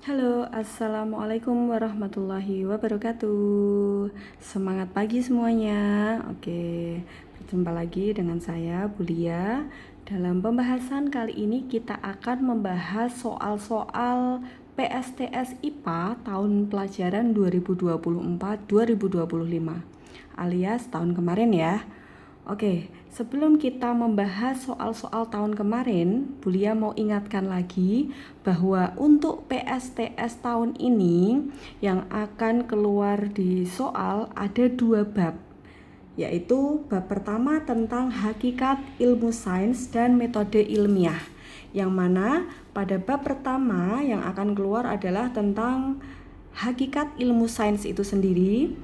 Halo, assalamualaikum warahmatullahi wabarakatuh. Semangat pagi semuanya. Oke, berjumpa lagi dengan saya, Bulia. Dalam pembahasan kali ini kita akan membahas soal-soal PSTS IPA tahun pelajaran 2024-2025 alias tahun kemarin ya. Oke, sebelum kita membahas soal-soal tahun kemarin, Bulia mau ingatkan lagi bahwa untuk PSTS tahun ini yang akan keluar di soal ada 2 bab, yaitu bab pertama tentang hakikat ilmu sains dan metode ilmiah, yang mana pada bab pertama yang akan keluar adalah tentang hakikat ilmu sains itu sendiri,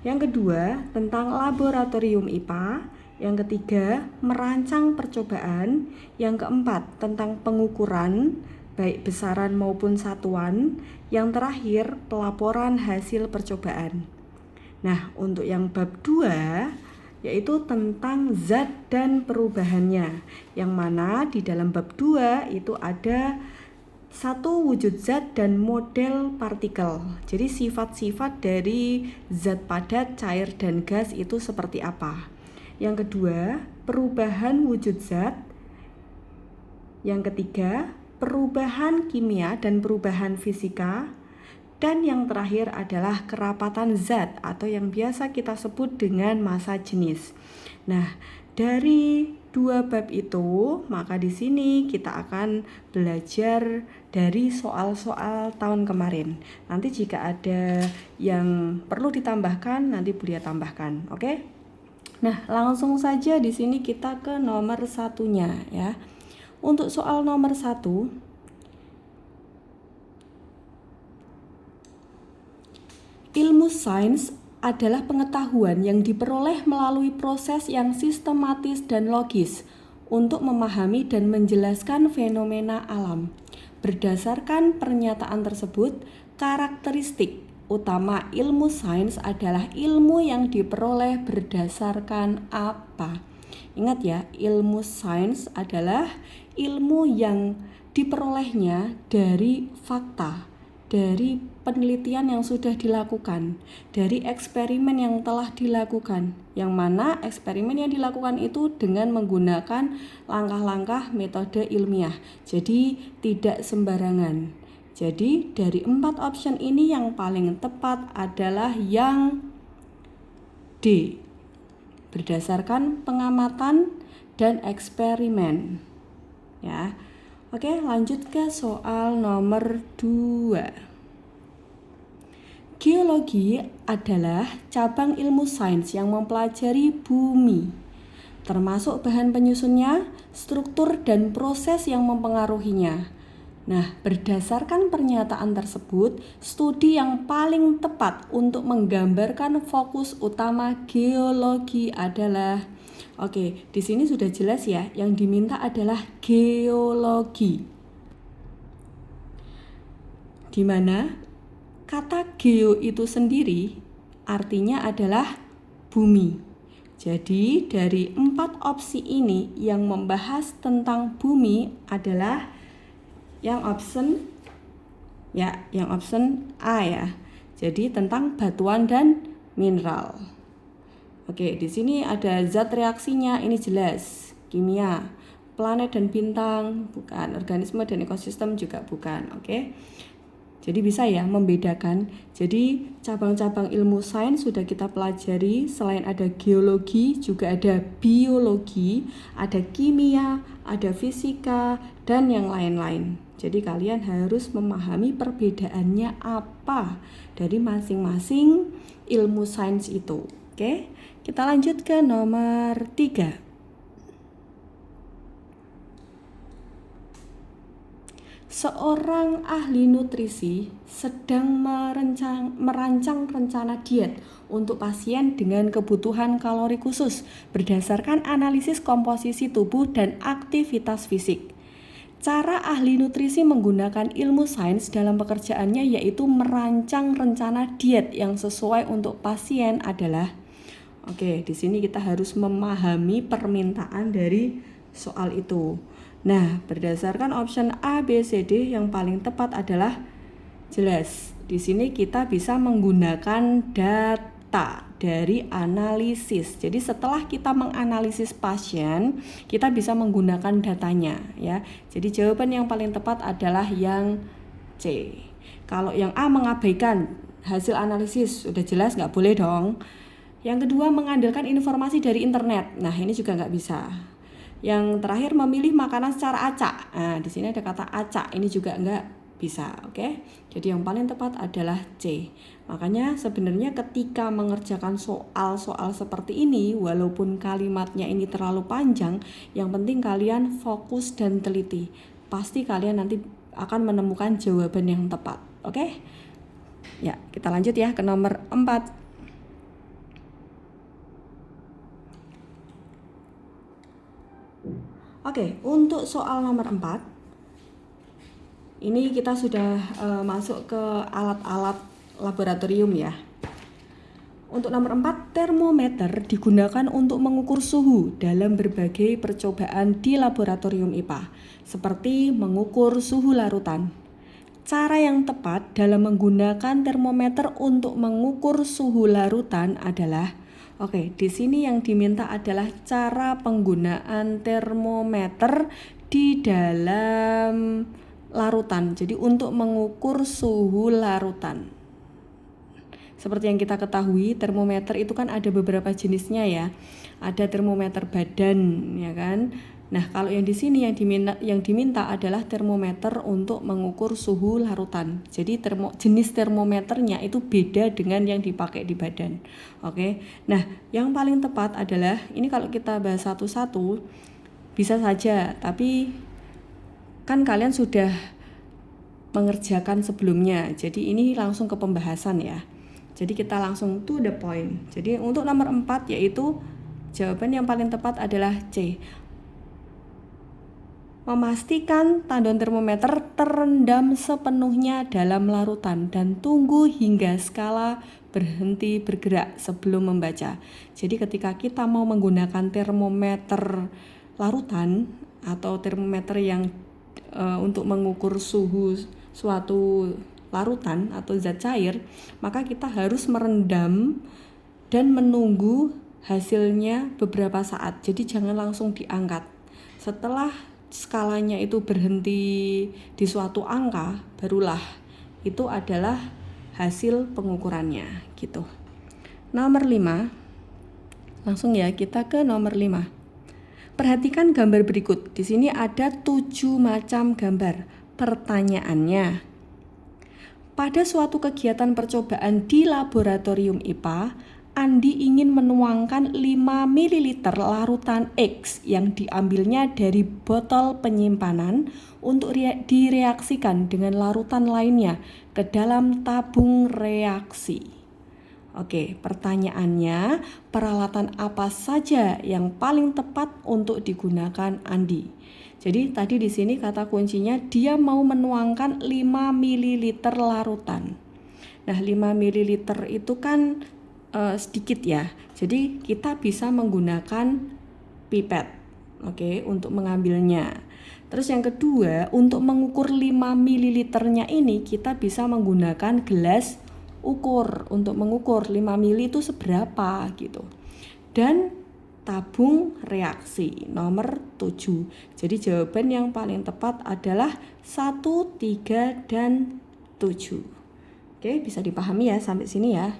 yang kedua tentang laboratorium IPA, yang ketiga merancang percobaan, yang keempat tentang pengukuran baik besaran maupun satuan, yang terakhir pelaporan hasil percobaan. Nah, untuk yang bab 2 yaitu tentang zat dan perubahannya, yang mana di dalam bab 2 itu ada satu wujud zat dan model partikel. Jadi sifat-sifat dari zat padat, cair, dan gas itu seperti apa. Yang kedua, perubahan wujud zat. Yang ketiga, perubahan kimia dan perubahan fisika. Dan yang terakhir adalah kerapatan zat atau yang biasa kita sebut dengan massa jenis. Nah, dari 2 bab itu, maka di sini kita akan belajar dari soal-soal tahun kemarin. Nanti jika ada yang perlu ditambahkan, nanti Bulia tambahkan, oke? Nah, langsung saja di sini kita ke nomor satunya ya. Untuk soal nomor 1, ilmu sains adalah pengetahuan yang diperoleh melalui proses yang sistematis dan logis untuk memahami dan menjelaskan fenomena alam. Berdasarkan pernyataan tersebut, karakteristik utama ilmu sains adalah ilmu yang diperoleh berdasarkan apa? Ingat ya, ilmu sains adalah ilmu yang diperolehnya dari fakta, dari penelitian yang sudah dilakukan, dari eksperimen yang telah dilakukan, yang mana eksperimen yang dilakukan itu dengan menggunakan langkah-langkah metode ilmiah, jadi tidak sembarangan. Jadi dari 4 option ini yang paling tepat adalah yang D, berdasarkan pengamatan dan eksperimen ya. Oke, lanjut ke soal nomor 2. Geologi adalah cabang ilmu sains yang mempelajari bumi, termasuk bahan penyusunnya, struktur dan proses yang mempengaruhinya. Nah, berdasarkan pernyataan tersebut, studi yang paling tepat untuk menggambarkan fokus utama geologi adalah, oke, di sini sudah jelas ya, yang diminta adalah geologi. Di mana kata geo itu sendiri artinya adalah bumi. Jadi dari 4 opsi ini yang membahas tentang bumi adalah yang option A ya. Jadi tentang batuan dan mineral. Oke, di sini ada zat reaksinya, ini jelas, kimia. Planet dan bintang bukan, organisme dan ekosistem juga bukan, oke? Jadi bisa ya membedakan. Jadi cabang-cabang ilmu sains sudah kita pelajari, selain ada geologi juga ada biologi, ada kimia, ada fisika, dan yang lain-lain. Jadi kalian harus memahami perbedaannya apa dari masing-masing ilmu sains itu. Oke, kita lanjut ke nomor 3. Seorang ahli nutrisi sedang merancang rencana diet untuk pasien dengan kebutuhan kalori khusus berdasarkan analisis komposisi tubuh dan aktivitas fisik. Cara ahli nutrisi menggunakan ilmu sains dalam pekerjaannya yaitu merancang rencana diet yang sesuai untuk pasien adalah, oke, di sini kita harus memahami permintaan dari soal itu. Nah, berdasarkan option A, B, C, D yang paling tepat adalah Jelas. Di sini kita bisa menggunakan data dari analisis. Jadi setelah kita menganalisis pasien, kita bisa menggunakan datanya ya. Jadi jawaban yang paling tepat adalah yang C. Kalau yang A mengabaikan hasil analisis, sudah jelas nggak boleh dong. Yang kedua mengandalkan informasi dari internet. Nah ini juga nggak bisa. Yang terakhir memilih makanan secara acak. Nah di sini ada kata acak, ini juga nggak bisa, oke? Jadi yang paling tepat adalah C. Makanya sebenarnya ketika mengerjakan soal-soal seperti ini, walaupun kalimatnya ini terlalu panjang, yang penting kalian fokus dan teliti. Pasti kalian nanti akan menemukan jawaban yang tepat, oke? Ya, kita lanjut ya ke nomor 4. Oke, untuk soal nomor 4, ini kita sudah masuk ke alat-alat laboratorium ya. Untuk nomor 4, termometer digunakan untuk mengukur suhu dalam berbagai percobaan di laboratorium IPA, seperti mengukur suhu larutan. Cara yang tepat dalam menggunakan termometer untuk mengukur suhu larutan adalah, di sini yang diminta adalah cara penggunaan termometer di dalam larutan. Jadi untuk mengukur suhu larutan. Seperti yang kita ketahui, termometer itu kan ada beberapa jenisnya ya. Ada termometer badan, ya kan? Nah, kalau yang di sini yang diminta adalah termometer untuk mengukur suhu larutan. Jadi jenis termometernya itu beda dengan yang dipakai di badan. Oke. Nah, yang paling tepat adalah ini kalau kita bahas satu-satu bisa saja, tapi kan kalian sudah mengerjakan sebelumnya. Jadi ini langsung ke pembahasan ya. Jadi kita langsung to the point. Jadi untuk nomor 4 yaitu jawaban yang paling tepat adalah C. Memastikan tandon termometer terendam sepenuhnya dalam larutan dan tunggu hingga skala berhenti bergerak sebelum membaca. Jadi ketika kita mau menggunakan termometer larutan atau termometer yang untuk mengukur suhu suatu larutan atau zat cair, maka kita harus merendam dan menunggu hasilnya beberapa saat. Jadi jangan langsung diangkat. Setelah skalanya itu berhenti di suatu angka, barulah itu adalah hasil pengukurannya gitu. Nomor 5. Langsung ya kita ke nomor 5. Perhatikan gambar berikut. Di sini ada 7 macam gambar. Pertanyaannya, pada suatu kegiatan percobaan di laboratorium IPA, Andi ingin menuangkan 5 ml larutan X yang diambilnya dari botol penyimpanan untuk direaksikan dengan larutan lainnya ke dalam tabung reaksi. Oke, pertanyaannya, peralatan apa saja yang paling tepat untuk digunakan Andi? Jadi tadi di sini kata kuncinya dia mau menuangkan 5 ml larutan. Nah, 5 ml itu kan sedikit ya. Jadi kita bisa menggunakan pipet, untuk mengambilnya. Terus yang kedua, untuk mengukur 5 ml-nya ini kita bisa menggunakan gelas ukur untuk mengukur 5 ml itu seberapa gitu. Dan tabung reaksi nomor 7. Jadi jawaban yang paling tepat adalah 1, 3, dan 7. Oke, bisa dipahami ya sampai sini ya.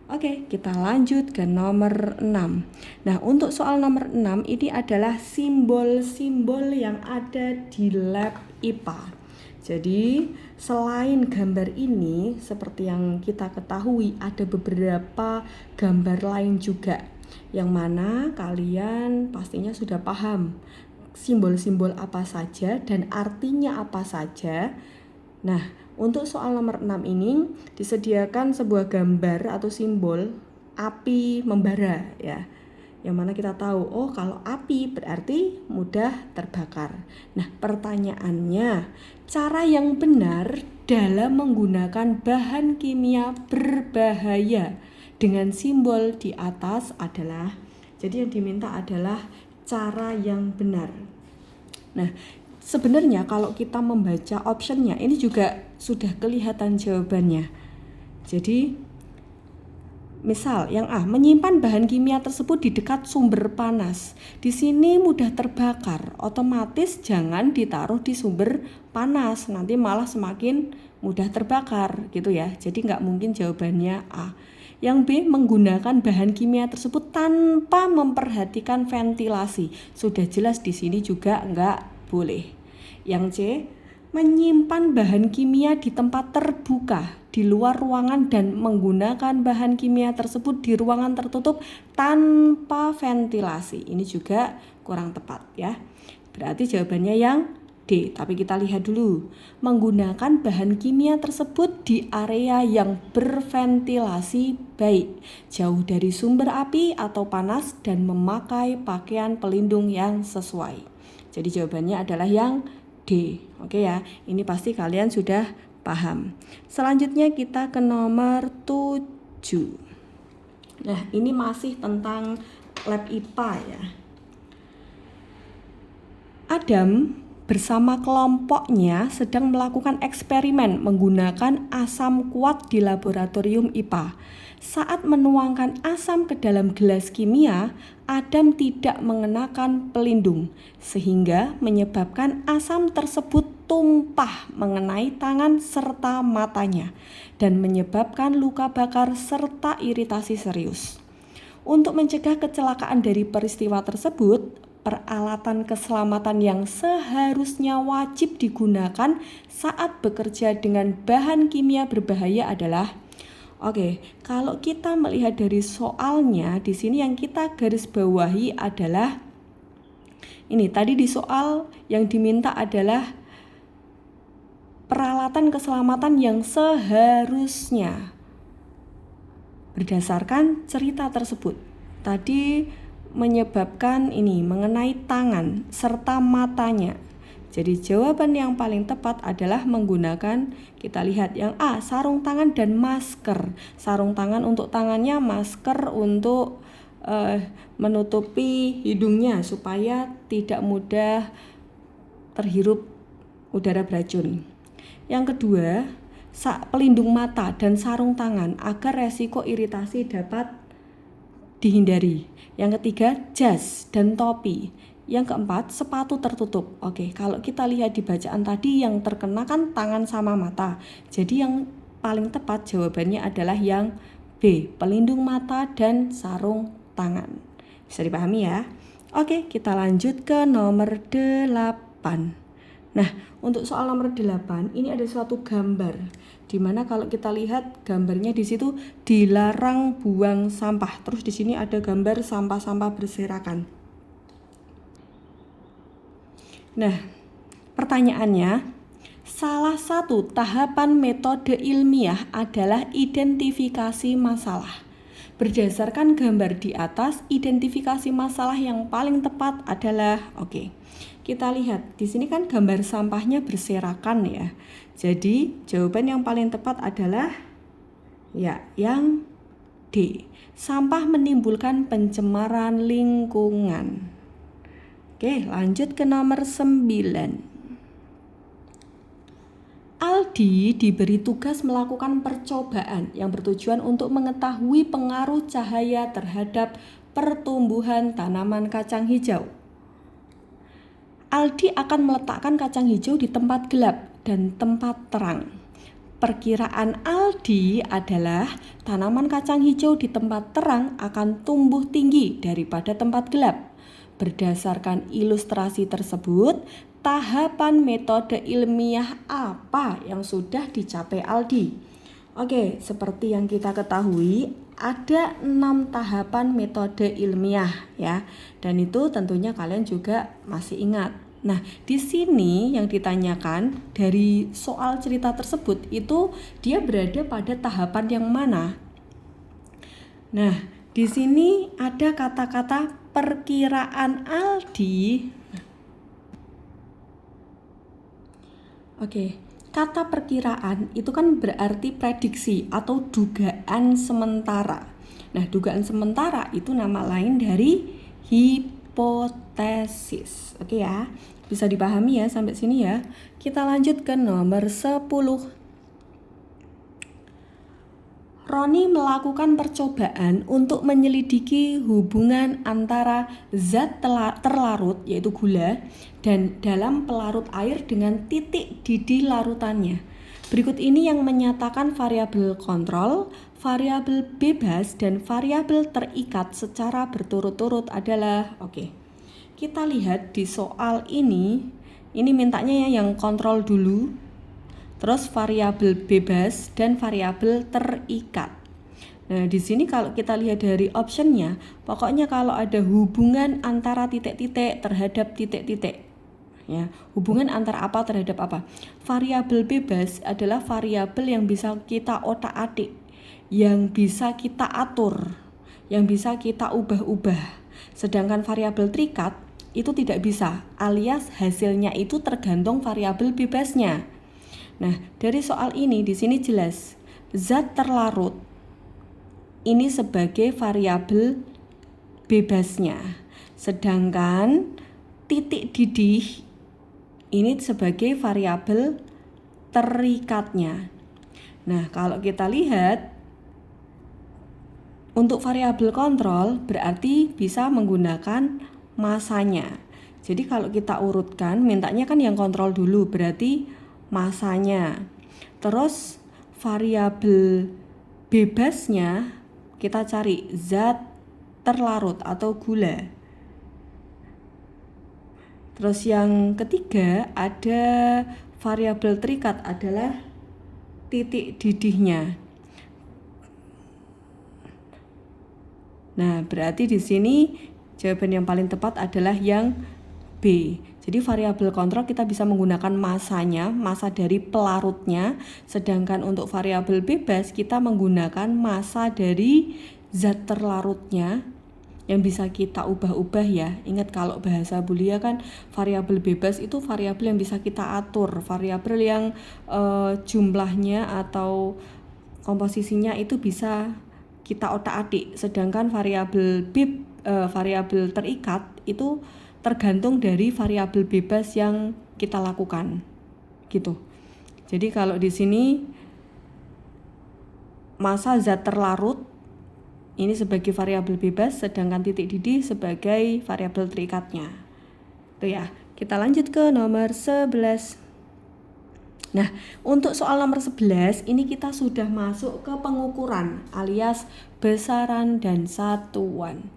Oke, kita lanjut ke nomor 6. Nah, untuk soal nomor 6 ini adalah simbol-simbol yang ada di lab IPA. Jadi, selain gambar ini, seperti yang kita ketahui, ada beberapa gambar lain juga. Yang mana kalian pastinya sudah paham simbol-simbol apa saja dan artinya apa saja. Nah, untuk soal nomor 6 ini disediakan sebuah gambar atau simbol api membara ya. Yang mana kita tahu, kalau api berarti mudah terbakar. Nah, pertanyaannya, cara yang benar dalam menggunakan bahan kimia berbahaya dengan simbol di atas adalah, jadi yang diminta adalah cara yang benar. Nah, Sebenarnya kalau kita membaca optionnya ini juga sudah kelihatan jawabannya. Jadi misal yang A, menyimpan bahan kimia tersebut di dekat sumber panas. Di sini mudah terbakar, otomatis jangan ditaruh di sumber panas, nanti malah semakin mudah terbakar gitu ya. Jadi nggak mungkin jawabannya A. Yang B, menggunakan bahan kimia tersebut tanpa memperhatikan ventilasi. Sudah jelas di sini juga nggak boleh. Yang C, menyimpan bahan kimia di tempat terbuka di luar ruangan dan menggunakan bahan kimia tersebut di ruangan tertutup tanpa ventilasi. Ini juga kurang tepat ya. Berarti jawabannya yang D, tapi kita lihat dulu. Menggunakan bahan kimia tersebut di area yang berventilasi baik, jauh dari sumber api atau panas dan memakai pakaian pelindung yang sesuai. Jadi jawabannya adalah yang D. Oke ya, ini pasti kalian sudah paham. Selanjutnya kita ke nomor 7. Nah, ini masih tentang lab IPA ya. Adam bersama kelompoknya sedang melakukan eksperimen menggunakan asam kuat di laboratorium IPA. Saat menuangkan asam ke dalam gelas kimia, Adam tidak mengenakan pelindung, sehingga menyebabkan asam tersebut tumpah mengenai tangan serta matanya, dan menyebabkan luka bakar serta iritasi serius. Untuk mencegah kecelakaan dari peristiwa tersebut, peralatan keselamatan yang seharusnya wajib digunakan saat bekerja dengan bahan kimia berbahaya adalah kalau kita melihat dari soalnya, di sini yang kita garis bawahi adalah ini. Tadi di soal yang diminta adalah peralatan keselamatan yang seharusnya berdasarkan cerita tersebut. Tadi menyebabkan ini mengenai tangan serta matanya. Jadi jawaban yang paling tepat adalah menggunakan, kita lihat yang A, sarung tangan dan masker. Sarung tangan untuk tangannya, masker untuk menutupi hidungnya supaya tidak mudah terhirup udara beracun. Yang kedua, pelindung mata dan sarung tangan agar resiko iritasi dapat dihindari. Yang ketiga, jas dan topi. Yang keempat, sepatu tertutup. Kalau kita lihat di bacaan tadi yang terkena kan tangan sama mata. Jadi yang paling tepat jawabannya adalah yang B, pelindung mata dan sarung tangan. Bisa dipahami ya? Kita lanjut ke nomor 8. Nah, untuk soal nomor 8, ini ada suatu gambar. Dimana kalau kita lihat gambarnya di situ dilarang buang sampah. Terus di sini ada gambar sampah-sampah berserakan. Nah, pertanyaannya, salah satu tahapan metode ilmiah adalah identifikasi masalah. Berdasarkan gambar di atas, identifikasi masalah yang paling tepat adalah kita lihat di sini kan gambar sampahnya berserakan ya. Jadi, jawaban yang paling tepat adalah yang D. Sampah menimbulkan pencemaran lingkungan. Lanjut ke nomor 9. Aldi diberi tugas melakukan percobaan yang bertujuan untuk mengetahui pengaruh cahaya terhadap pertumbuhan tanaman kacang hijau. Aldi akan meletakkan kacang hijau di tempat gelap dan tempat terang. Perkiraan Aldi adalah tanaman kacang hijau di tempat terang akan tumbuh tinggi daripada tempat gelap. Berdasarkan ilustrasi tersebut, tahapan metode ilmiah apa yang sudah dicapai Aldi? Seperti yang kita ketahui, ada 6 tahapan metode ilmiah ya. Dan itu tentunya kalian juga masih ingat. Nah, di sini yang ditanyakan dari soal cerita tersebut itu dia berada pada tahapan yang mana? Nah, di sini ada kata-kata perkiraan Aldi. Kata perkiraan itu kan berarti prediksi atau dugaan sementara. Nah, dugaan sementara itu nama lain dari hipotesis. Ya. Bisa dipahami ya sampai sini ya. Kita lanjut ke nomor 10. Roni melakukan percobaan untuk menyelidiki hubungan antara zat terlarut yaitu gula dan dalam pelarut air dengan titik didih larutannya. Berikut ini yang menyatakan variabel kontrol, variabel bebas, dan variabel terikat secara berturut-turut adalah kita lihat di soal ini mintanya ya yang kontrol dulu, terus variabel bebas dan variabel terikat. Nah, di sini kalau kita lihat dari optionnya, pokoknya kalau ada hubungan antara titik-titik terhadap titik-titik, ya, hubungan antara apa terhadap apa. Variabel bebas adalah variabel yang bisa kita otak-atik, yang bisa kita atur, yang bisa kita ubah-ubah. Sedangkan variabel terikat itu tidak bisa, alias hasilnya itu tergantung variabel bebasnya. Nah, dari soal ini di sini jelas zat terlarut ini sebagai variabel bebasnya, sedangkan titik didih ini sebagai variabel terikatnya. Nah, kalau kita lihat untuk variabel kontrol berarti bisa menggunakan masanya. Jadi kalau kita urutkan, mintanya kan yang kontrol dulu, berarti masanya. Terus variabel bebasnya kita cari zat terlarut atau gula. Terus yang ketiga ada variabel terikat adalah titik didihnya. Nah, berarti di sini jawaban yang paling tepat adalah yang B. Jadi variabel kontrol kita bisa menggunakan masanya, masa dari pelarutnya, sedangkan untuk variabel bebas kita menggunakan masa dari zat terlarutnya yang bisa kita ubah-ubah ya. Ingat kalau bahasa Bulia kan variabel bebas itu variabel yang bisa kita atur, variabel yang jumlahnya atau komposisinya itu bisa kita otak-atik, sedangkan variabel variabel terikat itu tergantung dari variabel bebas yang kita lakukan, gitu. Jadi kalau di sini masa zat terlarut ini sebagai variabel bebas, sedangkan titik didih sebagai variabel terikatnya. Itu ya. Kita lanjut ke nomor 11. Nah, untuk soal nomor 11 ini kita sudah masuk ke pengukuran alias besaran dan satuan.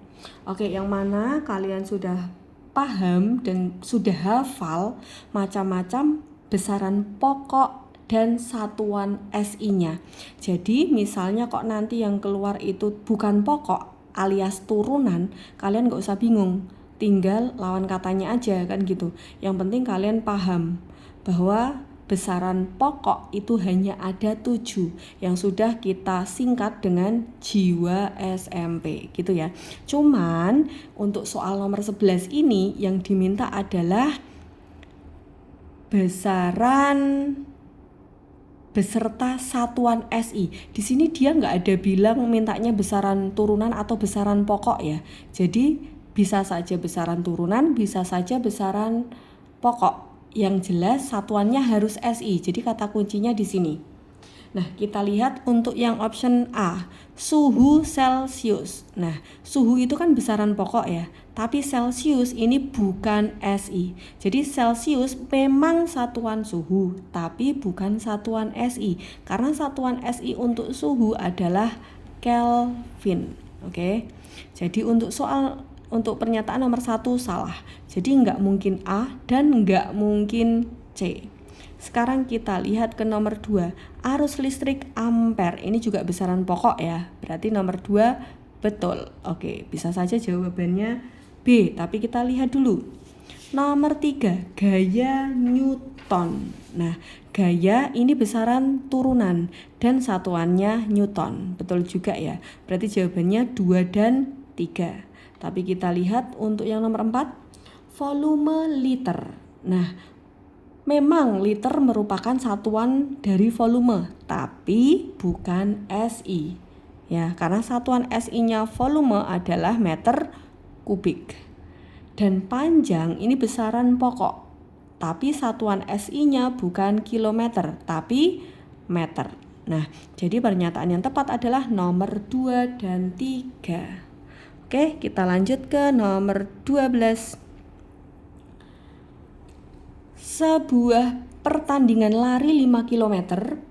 Oke, yang mana kalian sudah paham dan sudah hafal macam-macam besaran pokok dan satuan SI-nya. Jadi misalnya kok nanti yang keluar itu bukan pokok alias turunan, kalian gak usah bingung, tinggal lawan katanya aja kan gitu. Yang penting kalian paham bahwa besaran pokok itu hanya ada 7 yang sudah kita singkat dengan jiwa SMP gitu ya. Cuman untuk soal nomor 11 ini yang diminta adalah besaran beserta satuan SI. Di sini dia nggak ada bilang mintanya besaran turunan atau besaran pokok ya. Jadi bisa saja besaran turunan, bisa saja besaran pokok. Yang jelas satuannya harus SI. Jadi kata kuncinya di sini. Nah, kita lihat untuk yang option A, suhu Celcius. Nah, suhu itu kan besaran pokok ya, tapi Celcius ini bukan SI. Jadi Celcius memang satuan suhu, tapi bukan satuan SI. Karena satuan SI untuk suhu adalah Kelvin. Oke. Jadi untuk pernyataan nomor 1 salah. Jadi nggak mungkin A dan nggak mungkin C. Sekarang kita lihat ke nomor 2. Arus listrik ampere. Ini juga besaran pokok ya. Berarti nomor 2 betul. Oke, bisa saja jawabannya B. Tapi kita lihat dulu. Nomor 3. Gaya Newton. Nah, gaya ini besaran turunan dan satuannya Newton. Betul juga ya. Berarti jawabannya 2 dan 3. Tapi kita lihat untuk yang nomor 4, volume liter. Nah, memang liter merupakan satuan dari volume, tapi bukan SI. Ya, karena satuan SI-nya volume adalah meter kubik. Dan panjang ini besaran pokok. tapi satuan SI-nya bukan kilometer, tapi meter. Nah, jadi pernyataan yang tepat adalah nomor 2 dan 3. Oke, kita lanjut ke nomor 12. Sebuah pertandingan lari 5 km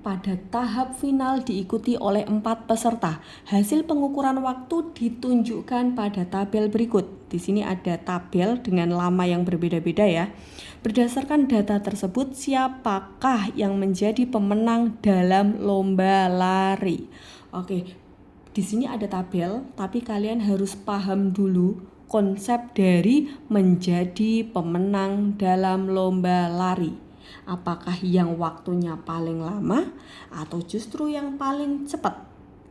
pada tahap final diikuti oleh 4 peserta. Hasil pengukuran waktu ditunjukkan pada tabel berikut. Di sini ada tabel dengan lama yang berbeda-beda ya. Berdasarkan data tersebut, siapakah yang menjadi pemenang dalam lomba lari? Oke, di sini ada tabel, tapi kalian harus paham dulu konsep dari menjadi pemenang dalam lomba lari. Apakah yang waktunya paling lama atau justru yang paling cepat?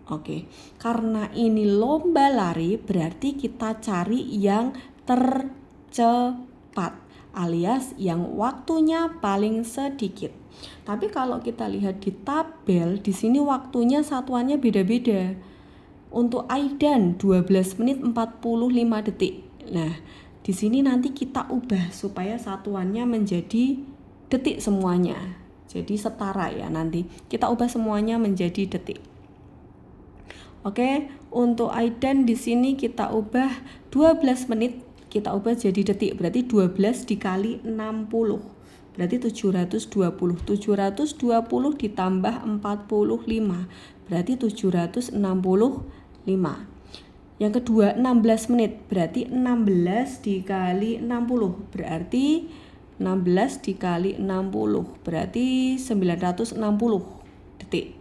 Oke, karena ini lomba lari berarti kita cari yang tercepat alias yang waktunya paling sedikit. Tapi kalau kita lihat di tabel, di sini waktunya satuannya beda-beda. Untuk Aidan 12 menit 45 detik. Nah, di sini nanti kita ubah supaya satuannya menjadi detik semuanya. Jadi setara ya nanti. Kita ubah semuanya menjadi detik. Oke, untuk Aidan di sini kita ubah 12 menit, kita ubah jadi detik. Berarti 12 dikali 60. Berarti 720. 720 ditambah 45. Berarti 765. Yang kedua 16 menit. Berarti 16 dikali 60. Berarti 16 dikali 60. Berarti 960 detik.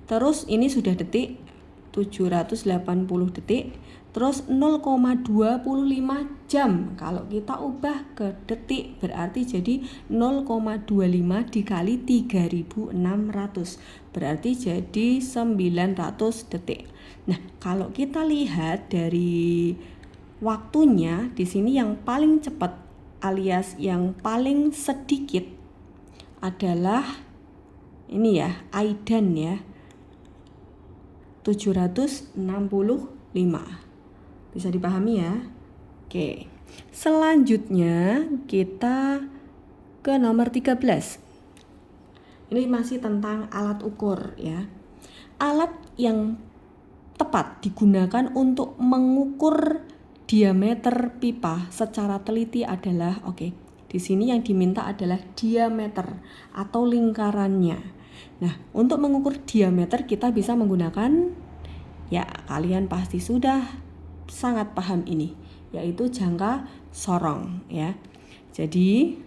Terus ini sudah detik. 780 detik. Terus 0,25 jam. Kalau kita ubah ke detik berarti jadi 0,25 dikali 3600. Berarti jadi 900 detik. Nah, kalau kita lihat dari waktunya di sini yang paling cepat alias yang paling sedikit adalah ini ya, Aidan ya. 765. Bisa dipahami ya? Oke. Selanjutnya kita ke nomor 13. Ini masih tentang alat ukur ya. Alat yang tepat digunakan untuk mengukur diameter pipa secara teliti adalah di sini yang diminta adalah diameter atau lingkarannya. Nah, untuk mengukur diameter kita bisa menggunakan ya kalian pasti sudah sangat paham ini, yaitu jangka sorong ya. Jadi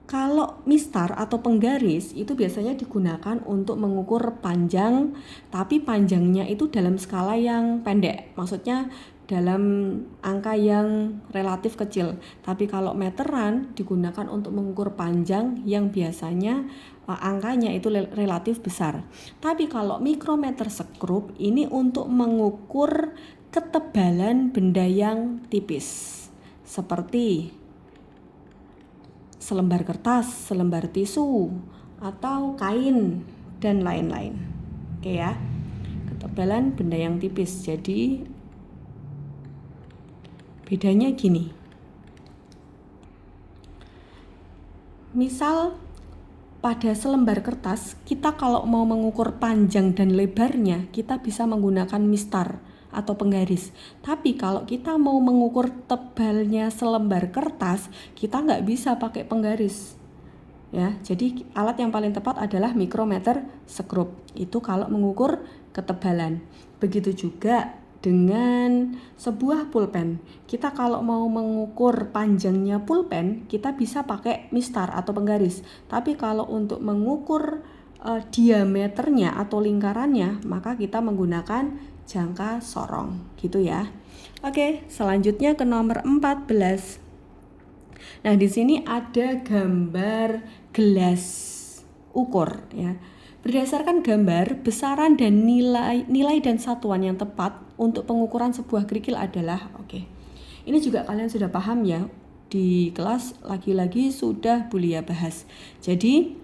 kalau mistar atau penggaris itu biasanya digunakan untuk mengukur panjang, tapi panjangnya itu dalam skala yang pendek. Maksudnya dalam angka yang relatif kecil. Tapi kalau meteran digunakan untuk mengukur panjang yang biasanya angkanya itu relatif besar. Tapi kalau mikrometer sekrup ini untuk mengukur ketebalan benda yang tipis. Seperti selembar kertas, selembar tisu, atau kain, dan lain-lain. Oke ya, ketebalan benda yang tipis. Jadi bedanya gini. Misal pada selembar kertas, kita kalau mau mengukur panjang dan lebarnya, kita bisa menggunakan mistar atau penggaris. Tapi kalau kita mau mengukur tebalnya selembar kertas, kita nggak bisa pakai penggaris. Ya, jadi alat yang paling tepat adalah mikrometer sekrup. Itu kalau mengukur ketebalan. Begitu juga dengan sebuah pulpen. Kita kalau mau mengukur panjangnya pulpen, kita bisa pakai mistar atau penggaris. Tapi kalau untuk mengukur diameternya atau lingkarannya, maka kita menggunakan jangka sorong, gitu ya. Oke, selanjutnya ke nomor 14. Nah, di sini ada gambar gelas ukur ya. Berdasarkan gambar, besaran dan nilai dan satuan yang tepat untuk pengukuran sebuah kerikil adalah Ini juga kalian sudah paham ya. Di kelas lagi-lagi sudah Bulia bahas. Jadi,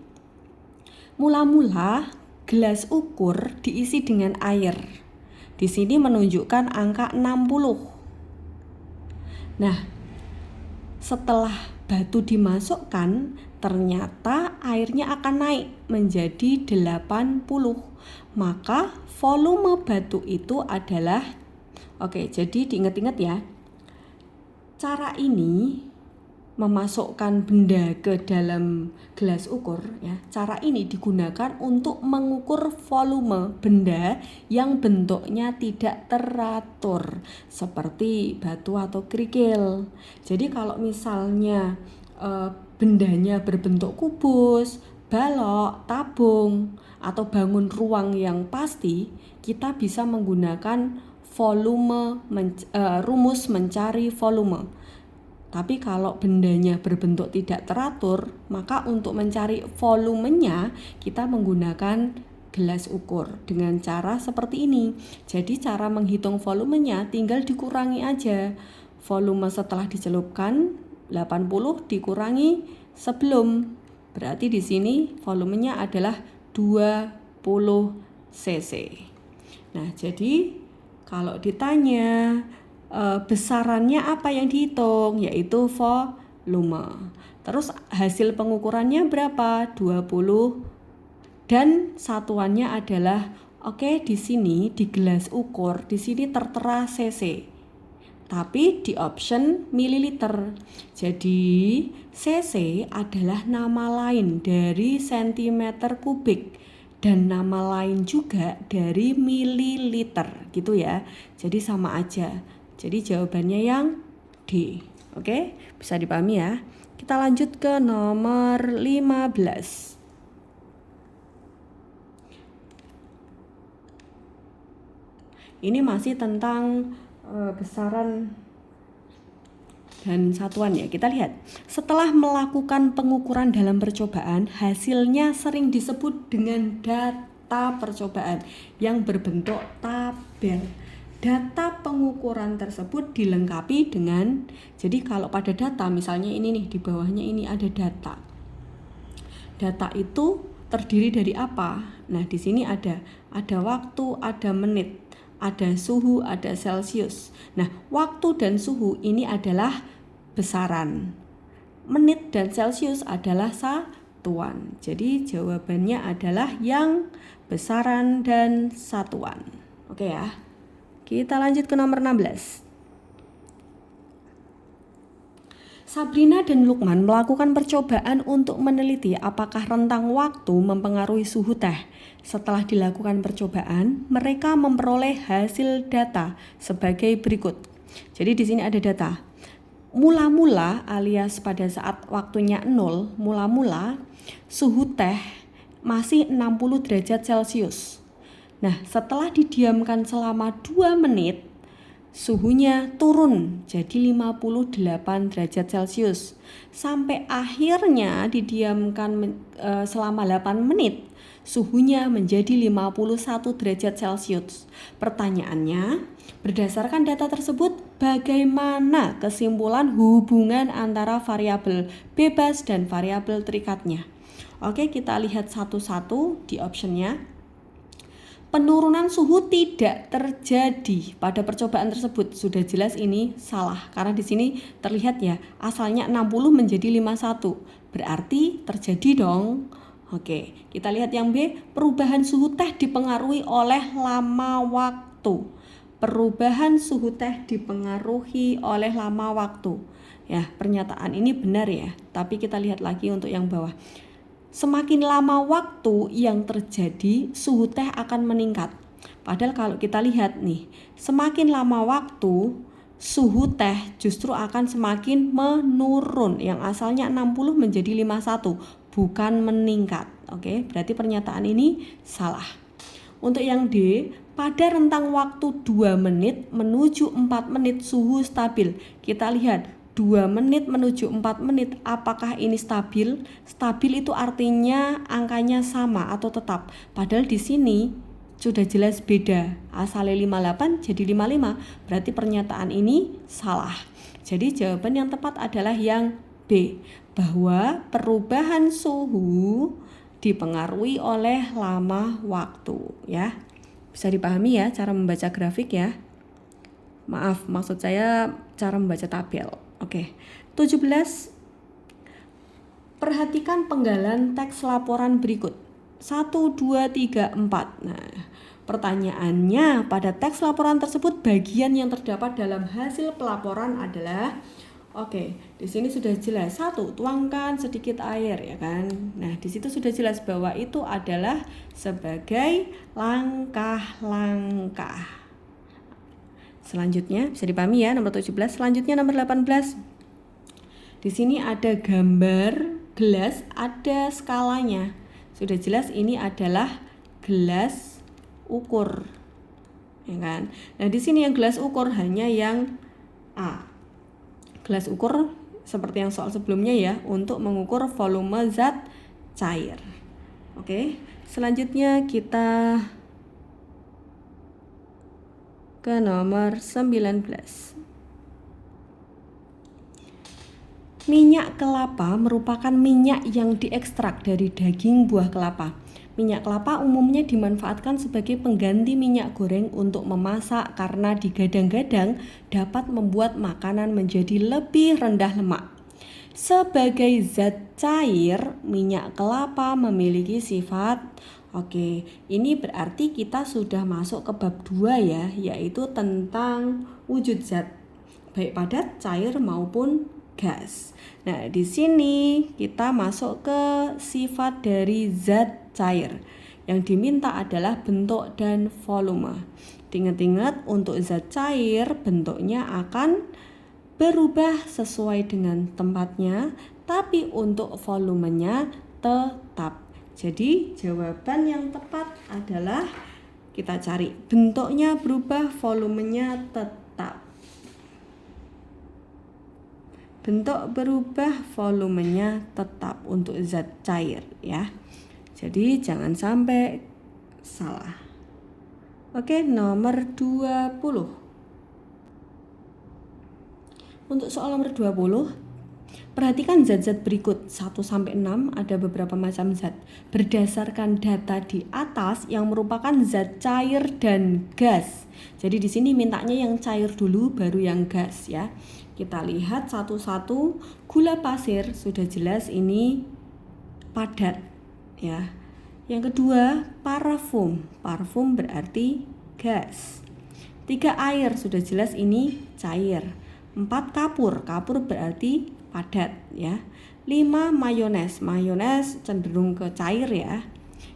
mula-mula gelas ukur diisi dengan air. Di sini menunjukkan angka 60. Nah, setelah batu dimasukkan, ternyata airnya akan naik menjadi 80. Maka volume batu itu adalah, oke, jadi diingat-ingat ya. Cara ini memasukkan benda ke dalam gelas ukur ya. Cara ini digunakan untuk mengukur volume benda yang bentuknya tidak teratur seperti batu atau kerikil. Jadi kalau misalnya bendanya berbentuk kubus, balok, tabung atau bangun ruang yang pasti, kita bisa menggunakan rumus mencari volume. Tapi kalau bendanya berbentuk tidak teratur, maka untuk mencari volumenya kita menggunakan gelas ukur dengan cara seperti ini. Jadi cara menghitung volumenya tinggal dikurangi aja. Volume setelah dicelupkan 80 dikurangi sebelum. Berarti di sini volumenya adalah 20 cc. Nah, jadi kalau ditanya besarannya apa yang dihitung, yaitu volume. Terus hasil pengukurannya berapa? 20 dan satuannya adalah, oke, di sini di gelas ukur di sini tertera cc. Tapi di option mililiter. Jadi cc adalah nama lain dari sentimeter kubik dan nama lain juga dari mililiter gitu ya. Jadi sama aja. Jadi jawabannya yang D. Oke, bisa dipahami ya. Kita lanjut ke nomor 15. Ini masih tentang besaran dan satuan ya. Kita lihat. Setelah melakukan pengukuran dalam percobaan, hasilnya sering disebut dengan data percobaan yang berbentuk tabel. Data pengukuran tersebut dilengkapi dengan, jadi kalau pada data misalnya ini nih, di bawahnya ini ada data. Data itu terdiri dari apa? Nah, di sini ada waktu, ada menit, ada suhu, ada Celsius. Nah, waktu dan suhu ini adalah besaran. Menit dan Celsius adalah satuan. Jadi jawabannya adalah yang besaran dan satuan. Oke ya. Kita lanjut ke nomor 16. Sabrina dan Lukman melakukan percobaan untuk meneliti apakah rentang waktu mempengaruhi suhu teh. Setelah dilakukan percobaan, mereka memperoleh hasil data sebagai berikut. Jadi di sini ada data. Mula-mula alias pada saat waktunya 0, mula-mula suhu teh masih 60 derajat Celcius. Nah, setelah didiamkan selama 2 menit, suhunya turun jadi 58 derajat Celcius. Sampai akhirnya didiamkan selama 8 menit, suhunya menjadi 51 derajat Celcius. Pertanyaannya, berdasarkan data tersebut, bagaimana kesimpulan hubungan antara variabel bebas dan variabel terikatnya? Oke, kita lihat satu-satu di optionnya. Penurunan suhu tidak terjadi pada percobaan tersebut. Sudah jelas ini salah karena di sini terlihat ya, asalnya 60 menjadi 51. Berarti terjadi dong. Oke, kita lihat yang B. Perubahan suhu teh dipengaruhi oleh lama waktu. Perubahan suhu teh dipengaruhi oleh lama waktu. Ya, pernyataan ini benar ya. Tapi kita lihat lagi untuk yang bawah. Semakin lama waktu yang terjadi, suhu teh akan meningkat. Padahal kalau kita lihat nih, semakin lama waktu, suhu teh justru akan semakin menurun. Yang asalnya 60 menjadi 51, bukan meningkat. Oke, berarti pernyataan ini salah. Untuk yang D, pada rentang waktu 2 menit menuju 4 menit suhu stabil. Kita lihat 2 menit menuju 4 menit, apakah ini stabil? Stabil itu artinya angkanya sama atau tetap. Padahal di sini sudah jelas beda. Asalnya 58 jadi 55, berarti pernyataan ini salah. Jadi jawaban yang tepat adalah yang B, bahwa perubahan suhu dipengaruhi oleh lama waktu ya. Bisa dipahami ya cara membaca grafik ya. Maaf, maksud saya cara membaca tabel. Oke, 17. Perhatikan penggalan teks laporan berikut. 1, 2, 3, 4. Nah, pertanyaannya pada teks laporan tersebut bagian yang terdapat dalam hasil pelaporan adalah di sini sudah jelas. 1, tuangkan sedikit air, ya kan. Nah, di situ sudah jelas bahwa itu adalah sebagai langkah-langkah. Selanjutnya bisa dipahami ya, nomor 17. Selanjutnya nomor 18. Di sini ada gambar gelas, ada skalanya. Sudah jelas ini adalah gelas ukur, ya kan? Nah, di sini yang gelas ukur hanya yang A. Gelas ukur seperti yang soal sebelumnya ya, untuk mengukur volume zat cair. Oke, selanjutnya kita ke nomor 19. Minyak kelapa merupakan minyak yang diekstrak dari daging buah kelapa. Minyak kelapa umumnya dimanfaatkan sebagai pengganti minyak goreng untuk memasak karena digadang-gadang dapat membuat makanan menjadi lebih rendah lemak. Sebagai zat cair, minyak kelapa memiliki sifat ini berarti kita sudah masuk ke bab 2 ya, yaitu tentang wujud zat, baik padat, cair maupun gas. Nah, di sini kita masuk ke sifat dari zat cair. Yang diminta adalah bentuk dan volume. Ingat-ingat, untuk zat cair bentuknya akan berubah sesuai dengan tempatnya, tapi untuk volumenya tetap. Jadi jawaban yang tepat adalah kita cari bentuknya berubah, volumenya tetap. Bentuk berubah, volumenya tetap untuk zat cair ya. Jadi jangan sampai salah. Oke, nomor 20. Untuk soal nomor 20, perhatikan zat-zat berikut 1-6, ada beberapa macam zat. Berdasarkan data di atas yang merupakan zat cair dan gas. Jadi di sini mintanya yang cair dulu baru yang gas ya. Kita lihat satu-satu. Gula pasir sudah jelas ini padat ya. Yang kedua, parfum. Parfum berarti gas. 3, air sudah jelas ini cair. 4, kapur. Kapur berarti padat ya. 5, mayones. Mayones cenderung ke cair ya.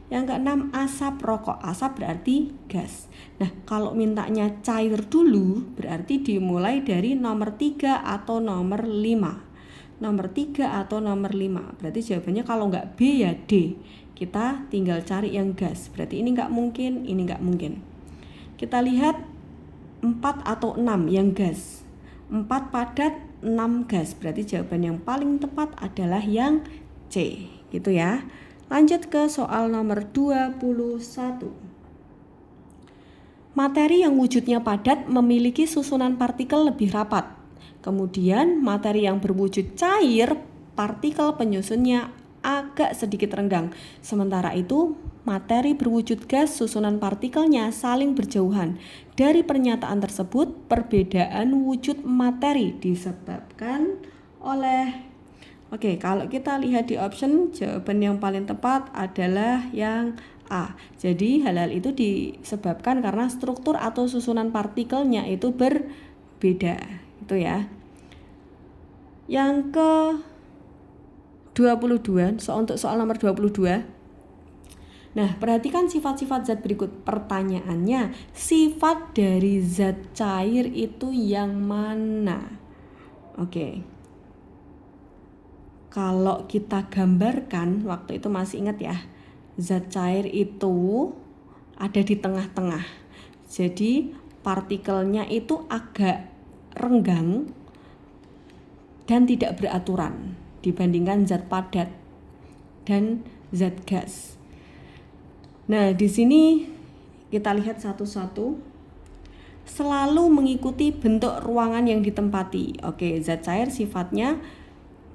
Yang ke-6, asap rokok. Asap berarti gas. Nah, kalau mintanya cair dulu berarti dimulai dari nomor 3 atau nomor 5. Nomor 3 atau nomor 5. Berarti jawabannya kalau nggak B ya D. Kita tinggal cari yang gas. Berarti ini nggak mungkin, ini nggak mungkin. Kita lihat 4 atau 6 yang gas. 4 padat, 6 gas. Berarti jawaban yang paling tepat adalah yang C. Gitu ya. Lanjut ke soal nomor 21. Materi yang wujudnya padat memiliki susunan partikel lebih rapat. Kemudian materi yang berwujud cair, partikel penyusunnya agak sedikit renggang. Sementara itu, materi berwujud gas, susunan partikelnya saling berjauhan. Dari pernyataan tersebut, perbedaan wujud materi disebabkan oleh kalau kita lihat di option, jawaban yang paling tepat adalah yang A. Jadi hal-hal itu disebabkan karena struktur atau susunan partikelnya itu berbeda. Itu ya. Yang ke 22, untuk soal nomor 22. Nah, perhatikan sifat-sifat zat berikut. Pertanyaannya, sifat dari zat cair itu yang mana? Kalau kita gambarkan, waktu itu masih ingat ya, zat cair itu ada di tengah-tengah. Jadi partikelnya itu agak renggang dan tidak beraturan dibandingkan zat padat dan zat gas. Nah, di sini kita lihat satu-satu. Selalu mengikuti bentuk ruangan yang ditempati. Zat cair sifatnya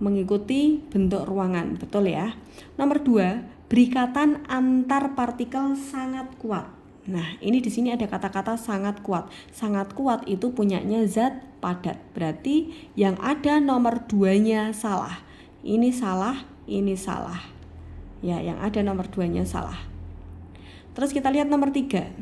mengikuti bentuk ruangan, betul ya. Nomor 2, berikatan antar partikel sangat kuat. Nah, ini di sini ada kata-kata sangat kuat. Sangat kuat itu punyanya zat padat. Berarti yang ada nomor 2-nya salah. Ini salah, ini salah. Ya, yang ada nomor 2-nya salah. Terus kita lihat nomor 3.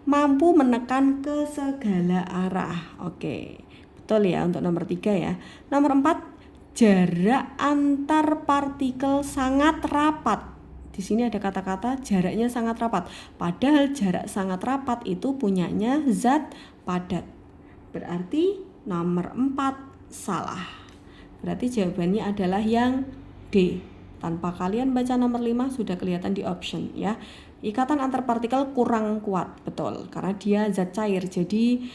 Mampu menekan ke segala arah. Oke, betul ya untuk nomor 3 ya. Nomor 4, jarak antar partikel sangat rapat. Di sini ada kata-kata jaraknya sangat rapat. Padahal jarak sangat rapat itu punyanya zat padat. Berarti nomor 4 salah. Berarti jawabannya adalah yang D. Tanpa kalian baca nomor 5 sudah kelihatan di option ya. Ikatan antar partikel kurang kuat, betul. Karena dia zat cair. Jadi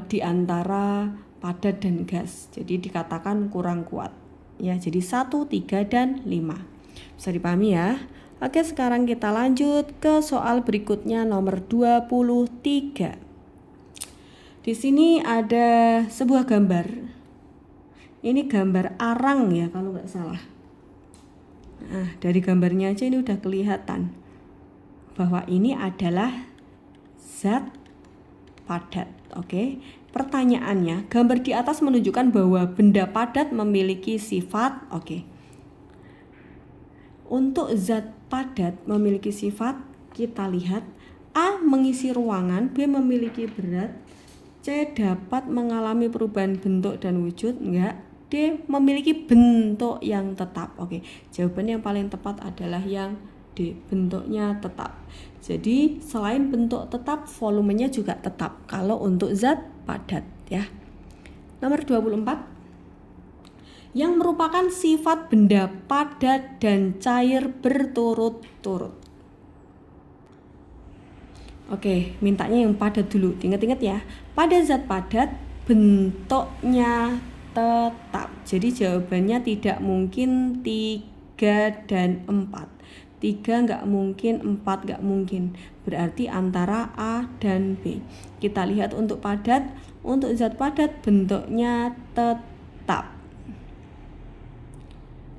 di antara padat dan gas. Jadi dikatakan kurang kuat. Ya, jadi 1, 3 dan 5. Bisa dipahami ya? Oke, sekarang kita lanjut ke soal berikutnya nomor 23. Di sini ada sebuah gambar. Ini gambar arang ya kalau nggak salah. Nah, dari gambarnya aja ini udah kelihatan bahwa ini adalah zat padat. Oke. Pertanyaannya, gambar di atas menunjukkan bahwa benda padat memiliki sifat. Oke. Untuk zat padat memiliki sifat, kita lihat A mengisi ruangan, B memiliki berat, C dapat mengalami perubahan bentuk dan wujud, enggak, D memiliki bentuk yang tetap. Oke, jawaban yang paling tepat adalah yang D, bentuknya tetap. Jadi selain bentuk tetap, volumenya juga tetap kalau untuk zat padat ya. Nomor 24, yang merupakan sifat benda padat dan cair berturut-turut. Oke, mintanya yang padat dulu. Ingat-ingat ya, pada zat padat bentuknya tetap. Jadi jawabannya tidak mungkin 3 dan 4. 3 nggak mungkin, 4 nggak mungkin. Berarti antara A dan B. Kita lihat untuk padat. Untuk zat padat bentuknya tetap.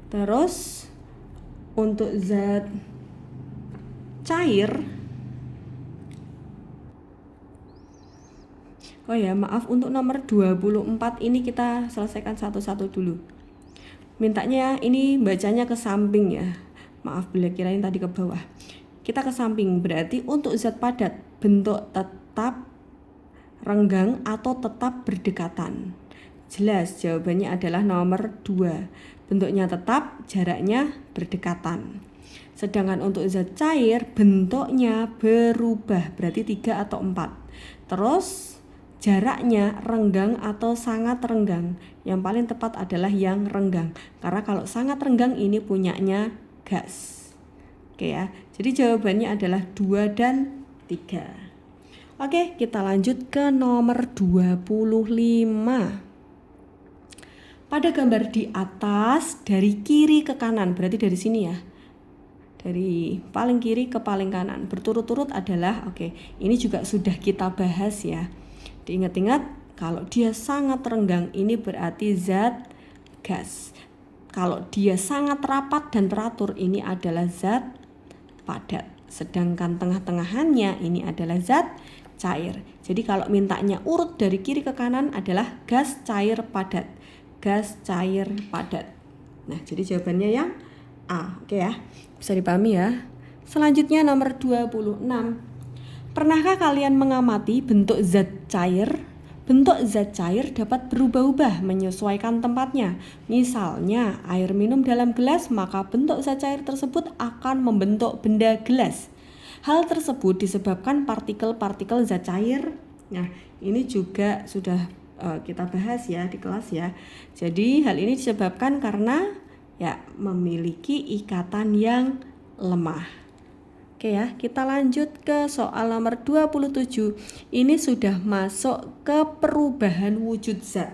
Terus untuk zat cair, oh ya maaf, untuk nomor 24 ini kita selesaikan satu-satu dulu. Mintanya ini bacanya ke samping ya. Maaf bila kirain tadi ke bawah. Kita ke samping, berarti untuk zat padat bentuk tetap, renggang atau tetap berdekatan. Jelas jawabannya adalah nomor 2. Bentuknya tetap, jaraknya berdekatan. Sedangkan untuk zat cair bentuknya berubah, berarti 3 atau 4. Terus jaraknya renggang atau sangat renggang. Yang paling tepat adalah yang renggang. Karena kalau sangat renggang ini punyanya gas. Oke ya. Jadi jawabannya adalah 2 dan 3. Oke, kita lanjut ke nomor 25. Pada gambar di atas dari kiri ke kanan, berarti dari sini ya. Dari paling kiri ke paling kanan berturut-turut adalah, oke, ini juga sudah kita bahas ya. Diingat-ingat, kalau dia sangat renggang ini berarti zat gas. Kalau dia sangat rapat dan teratur ini adalah zat padat. Sedangkan tengah-tengahannya ini adalah zat cair. Jadi kalau mintanya urut dari kiri ke kanan adalah gas, cair, padat. Gas, cair, padat. Nah, jadi jawabannya yang A. Oke ya, bisa dipahami ya. Selanjutnya nomor 26. Pernahkah kalian mengamati bentuk zat cair? Bentuk zat cair dapat berubah-ubah menyesuaikan tempatnya. Misalnya, air minum dalam gelas, maka bentuk zat cair tersebut akan membentuk benda gelas. Hal tersebut disebabkan partikel-partikel zat cair. Nah, ini juga sudah kita bahas ya di kelas ya. Jadi hal ini disebabkan karena ya memiliki ikatan yang lemah. Oke ya, kita lanjut ke soal nomor 27. Ini sudah masuk ke perubahan wujud zat.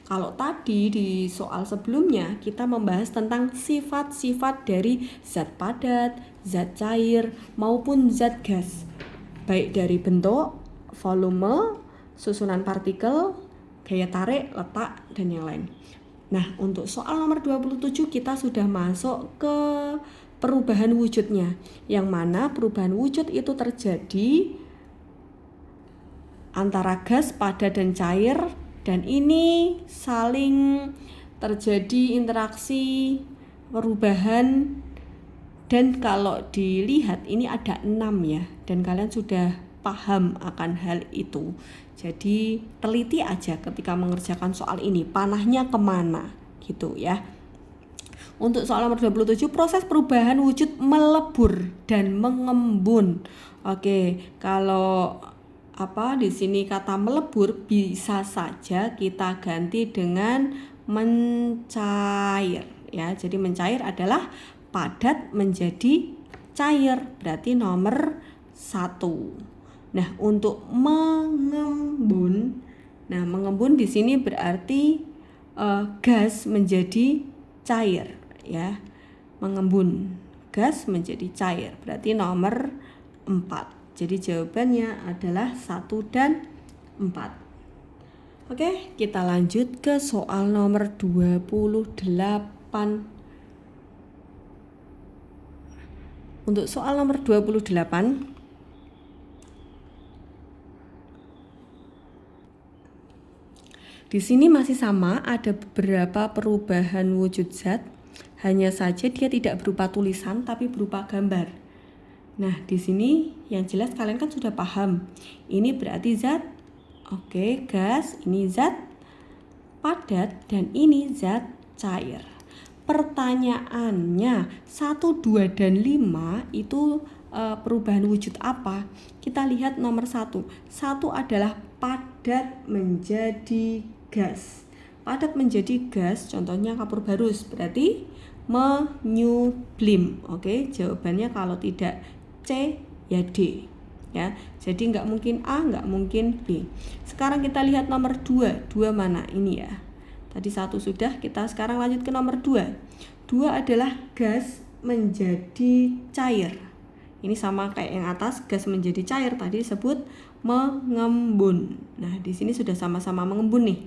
Kalau tadi di soal sebelumnya kita membahas tentang sifat-sifat dari zat padat, zat cair maupun zat gas. Baik dari bentuk, volume, susunan partikel, gaya tarik, letak, dan yang lain. Nah, untuk soal nomor 27 kita sudah masuk ke perubahan wujudnya. Yang mana perubahan wujud itu terjadi antara gas, padat, dan cair. Dan ini saling terjadi interaksi perubahan, dan kalau dilihat ini ada 6 ya, dan kalian sudah paham akan hal itu. Jadi teliti aja ketika mengerjakan soal ini, panahnya kemana gitu ya. Untuk soal nomor 27, proses perubahan wujud melebur dan mengembun. Oke, kalau di sini kata melebur bisa saja kita ganti dengan mencair ya. Jadi mencair adalah padat menjadi cair, berarti nomor 1. Nah, untuk mengembun, mengembun di sini berarti gas menjadi cair ya. Mengembun, gas menjadi cair, berarti nomor 4. Jadi jawabannya adalah 1 dan 4. Oke, kita lanjut ke soal nomor 28. Untuk soal nomor 28, di sini masih sama, ada beberapa perubahan wujud zat, hanya saja dia tidak berupa tulisan tapi berupa gambar. Nah, di sini yang jelas kalian kan sudah paham. Ini berarti zat, gas, ini zat padat, dan ini zat cair. Pertanyaannya, 1, 2, dan 5 itu perubahan wujud apa? Kita lihat nomor 1. 1 adalah padat menjadi gas. Padat menjadi gas, contohnya kapur barus, berarti menyublim. Jawabannya kalau tidak C ya D ya. Jadi nggak mungkin A, nggak mungkin B. Sekarang kita lihat nomor 2. 2 mana? Ini ya. Tadi 1 sudah, kita sekarang lanjut ke nomor 2. 2 adalah gas menjadi cair. Ini sama kayak yang atas, gas menjadi cair, tadi disebut mengembun. Nah, di sini sudah sama-sama mengembun nih.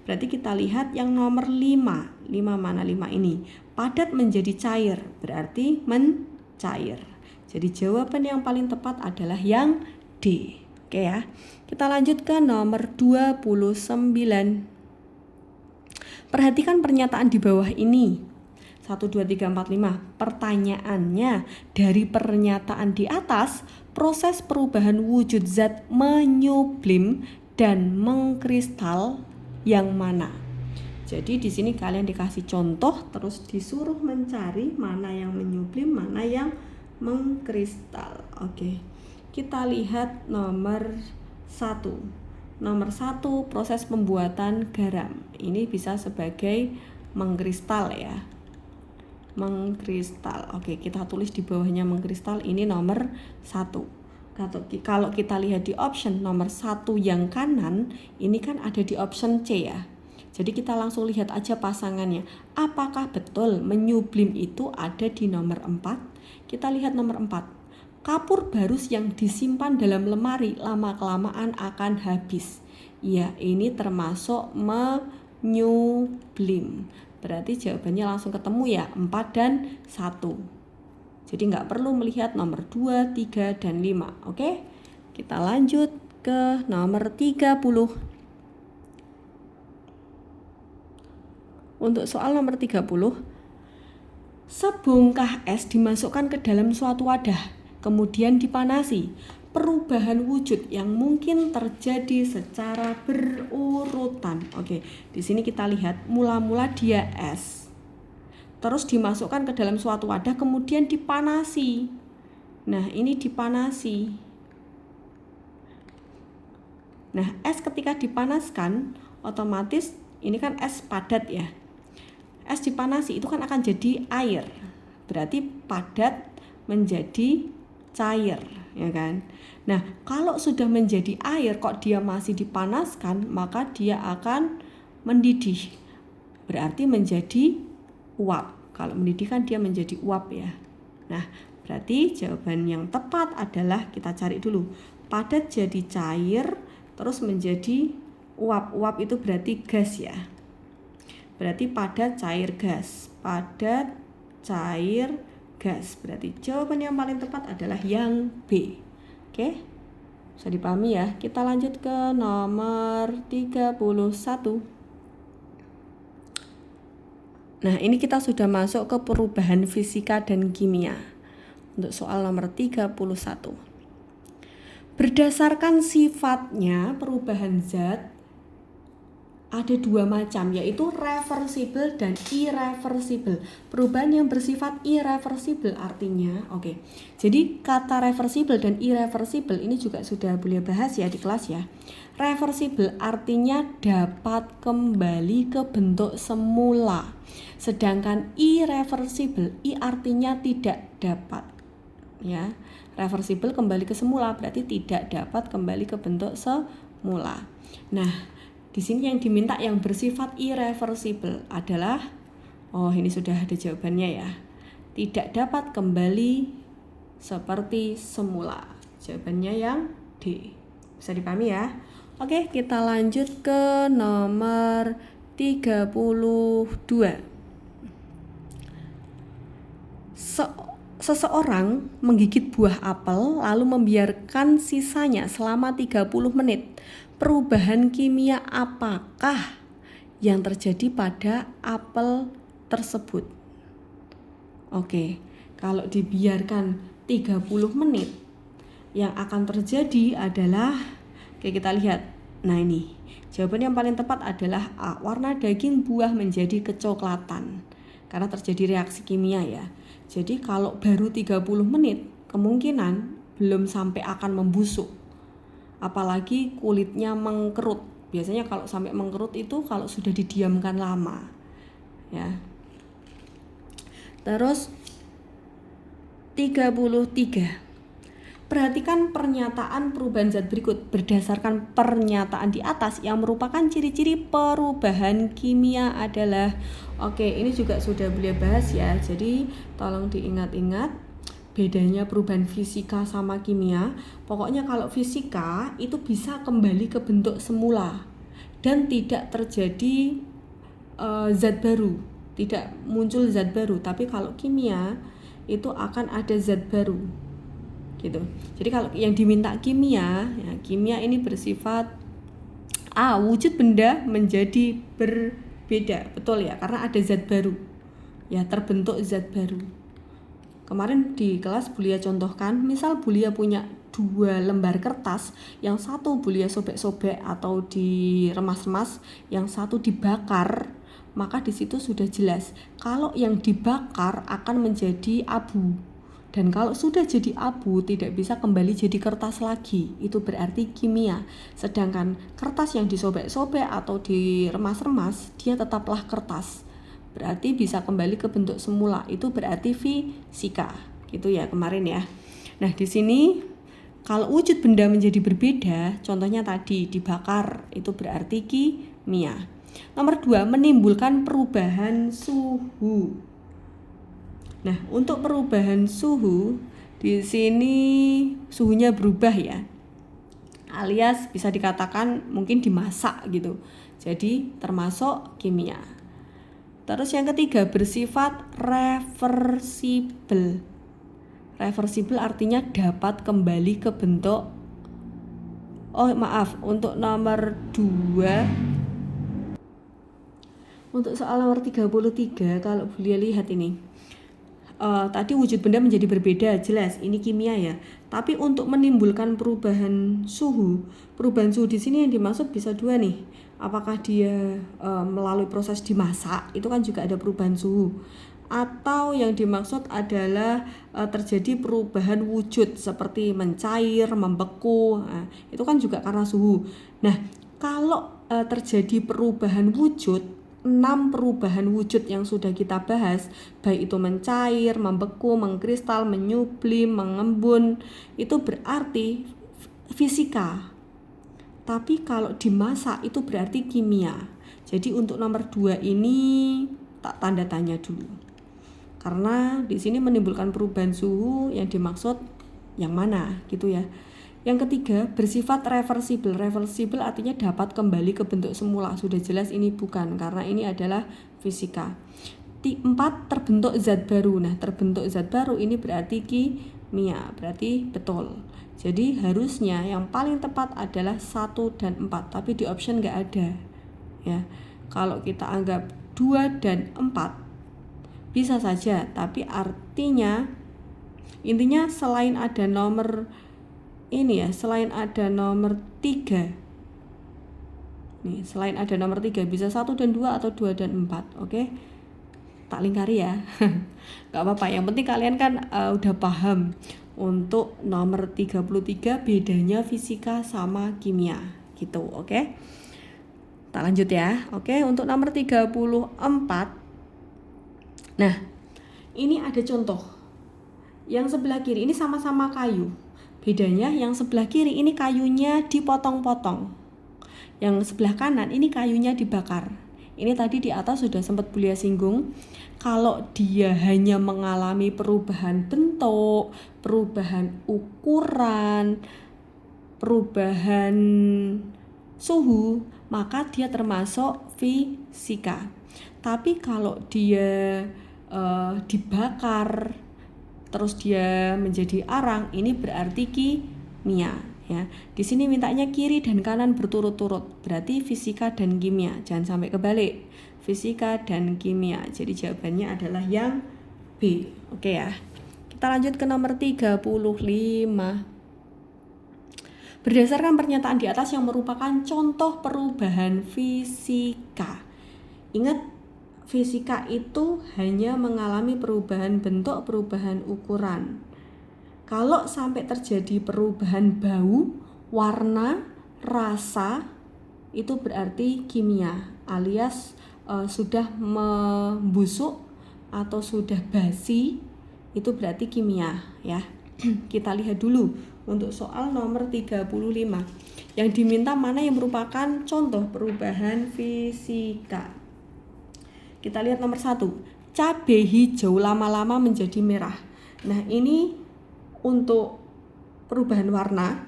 Berarti kita lihat yang nomor 5. 5 mana? 5 ini. Padat menjadi cair, berarti mencair. Jadi jawaban yang paling tepat adalah yang D. Oke ya. Kita lanjut ke nomor 29. Perhatikan pernyataan di bawah ini. 1, 2, 3, 4, 5. Pertanyaannya, dari pernyataan di atas, proses perubahan wujud zat menyublim dan mengkristal yang mana? Jadi di sini kalian dikasih contoh, terus disuruh mencari mana yang menyublim, mana yang mengkristal. Kita lihat nomor 1. Nomor 1, proses pembuatan garam. Ini bisa sebagai mengkristal ya. Mengkristal. Kita tulis di bawahnya mengkristal, ini nomor 1. Kalau kita lihat di option nomor 1 yang kanan, ini kan ada di option C ya. Jadi kita langsung lihat aja pasangannya. Apakah betul menyublim itu ada di nomor 4? Kita lihat nomor 4. Kapur barus yang disimpan dalam lemari lama-kelamaan akan habis. Ya, ini termasuk menyublim. Berarti jawabannya langsung ketemu ya, 4 dan 1. Jadi nggak perlu melihat nomor 2, 3, dan 5. Kita lanjut ke nomor 30. Untuk soal nomor 30, sebongkah es dimasukkan ke dalam suatu wadah, kemudian dipanasi. Perubahan wujud yang mungkin terjadi secara berurutan. Di sini kita lihat mula-mula dia es, terus dimasukkan ke dalam suatu wadah, kemudian dipanasi. Nah, ini dipanasi. Nah, es ketika dipanaskan, otomatis ini kan es padat ya. Es dipanasi itu kan akan jadi air, berarti padat menjadi cair ya kan. Nah, kalau sudah menjadi air kok dia masih dipanaskan, maka dia akan mendidih, berarti menjadi uap. Kalau mendidih kan dia menjadi uap ya. Nah, berarti jawaban yang tepat adalah, kita cari dulu, padat jadi cair terus menjadi uap. Uap itu berarti gas ya. Berarti padat cair gas. Padat cair gas. Berarti jawaban yang paling tepat adalah yang B. Bisa dipahami ya. Kita lanjut ke nomor 31. Nah, ini kita sudah masuk ke perubahan fisika dan kimia. Untuk soal nomor 31. Berdasarkan sifatnya, perubahan zat ada dua macam, yaitu reversible dan irreversible. Perubahan yang bersifat irreversible artinya, jadi kata reversible dan irreversible ini juga sudah boleh bahas ya di kelas ya. Reversible artinya dapat kembali ke bentuk semula. Sedangkan irreversible, I artinya tidak dapat. Ya, reversible kembali ke semula berarti tidak dapat kembali ke bentuk semula. Nah, di sini yang diminta yang bersifat irreversible adalah, ini sudah ada jawabannya ya. Tidak dapat kembali seperti semula. Jawabannya yang D. Bisa dipahami ya? Oke, kita lanjut ke nomor 32. Seseorang menggigit buah apel lalu membiarkan sisanya selama 30 menit. Perubahan kimia apakah yang terjadi pada apel tersebut? Kalau dibiarkan 30 menit, yang akan terjadi adalah, kita lihat. Nah, ini jawaban yang paling tepat adalah A. Warna daging buah menjadi kecoklatan karena terjadi reaksi kimia ya. Jadi kalau baru 30 menit, kemungkinan belum sampai akan membusuk. Apalagi kulitnya mengkerut. Biasanya kalau sampai mengkerut itu kalau sudah didiamkan lama. Ya. Terus 33. Perhatikan pernyataan perubahan zat berikut berdasarkan pernyataan di atas yang merupakan ciri-ciri perubahan kimia adalah. Ini juga sudah boleh bahas ya. Jadi tolong diingat-ingat bedanya perubahan fisika sama kimia. Pokoknya kalau fisika itu bisa kembali ke bentuk semula dan tidak terjadi zat baru, tidak muncul zat baru. Tapi kalau kimia itu akan ada zat baru gitu. Jadi kalau yang diminta kimia, ya, kimia ini bersifat A. Wujud benda menjadi berbeda, betul ya, karena ada zat baru ya, terbentuk zat baru. Kemarin di kelas Bulia contohkan, misal Bulia punya 2 lembar kertas, yang satu Bulia sobek-sobek atau diremas-remas, yang satu dibakar, maka di situ sudah jelas kalau yang dibakar akan menjadi abu. Dan kalau sudah jadi abu tidak bisa kembali jadi kertas lagi, itu berarti kimia. Sedangkan kertas yang disobek-sobek atau diremas-remas, dia tetaplah kertas, berarti bisa kembali ke bentuk semula, itu berarti fisika gitu ya kemarin ya. Nah di sini kalau wujud benda menjadi berbeda, contohnya tadi dibakar, itu berarti kimia. Nomor 2, menimbulkan perubahan suhu. Nah untuk perubahan suhu di sini suhunya berubah ya, alias bisa dikatakan mungkin dimasak gitu, jadi termasuk kimia. Terus yang ketiga, bersifat reversible. Reversible artinya dapat kembali ke bentuk. Untuk nomor 2. Untuk soal nomor 33, kalau boleh lihat ini. Tadi wujud benda menjadi berbeda, jelas ini kimia ya. Tapi untuk menimbulkan perubahan suhu di sini yang dimaksud bisa 2 nih. Apakah dia melalui proses dimasak, itu kan juga ada perubahan suhu, atau yang dimaksud adalah terjadi perubahan wujud seperti mencair, membeku, itu kan juga karena suhu. Nah kalau terjadi perubahan wujud, 6 perubahan wujud yang sudah kita bahas, baik itu mencair, membeku, mengkristal, menyublim, mengembun, itu berarti fisika. Tapi kalau dimasak itu berarti kimia. Jadi untuk nomor 2 ini tak tanda tanya dulu. Karena di sini menimbulkan perubahan suhu yang dimaksud yang mana gitu ya. Yang ketiga, bersifat reversible. Reversible artinya dapat kembali ke bentuk semula. Sudah jelas ini bukan, karena ini adalah fisika. 4, terbentuk zat baru. Nah, terbentuk zat baru ini berarti kimia, berarti betul. Jadi harusnya yang paling tepat adalah 1 dan 4, tapi di option nggak ada ya. Kalau kita anggap 2 dan 4 Bisa saja, tapi artinya intinya selain ada nomor ini ya, selain ada nomor 3. Nih, selain ada nomor 3 bisa 1 dan 2 atau 2 dan 4. Oke. Tak lingkari ya. Gak apa-apa, yang penting kalian kan udah paham untuk nomor 33 bedanya fisika sama kimia gitu. Oke. Tak lanjut ya. Oke, untuk nomor 34. Nah, ini ada contoh. Yang sebelah kiri ini sama-sama kayu. Bedanya yang sebelah kiri ini kayunya dipotong-potong. Yang sebelah kanan ini kayunya dibakar. Ini tadi di atas sudah sempat Bulia singgung. Kalau dia hanya mengalami perubahan bentuk, perubahan ukuran, perubahan suhu, maka dia termasuk fisika. Tapi kalau dia dibakar terus dia menjadi arang, ini berarti kimia ya. Di sini mintanya kiri dan kanan berturut-turut, berarti fisika dan kimia. Jangan sampai kebalik. Fisika dan kimia. Jadi jawabannya adalah yang B. Oke ya. Kita lanjut ke nomor 35. Berdasarkan pernyataan di atas yang merupakan contoh perubahan fisika. Ingat, fisika itu hanya mengalami perubahan bentuk, perubahan ukuran. Kalau sampai terjadi perubahan bau, warna, rasa, itu berarti kimia, alias sudah membusuk atau sudah basi, itu berarti kimia ya. Kita lihat dulu untuk soal nomor 35. Yang diminta mana yang merupakan contoh perubahan fisika. Kita lihat nomor 1, cabai hijau lama-lama menjadi merah. Nah, ini untuk perubahan warna,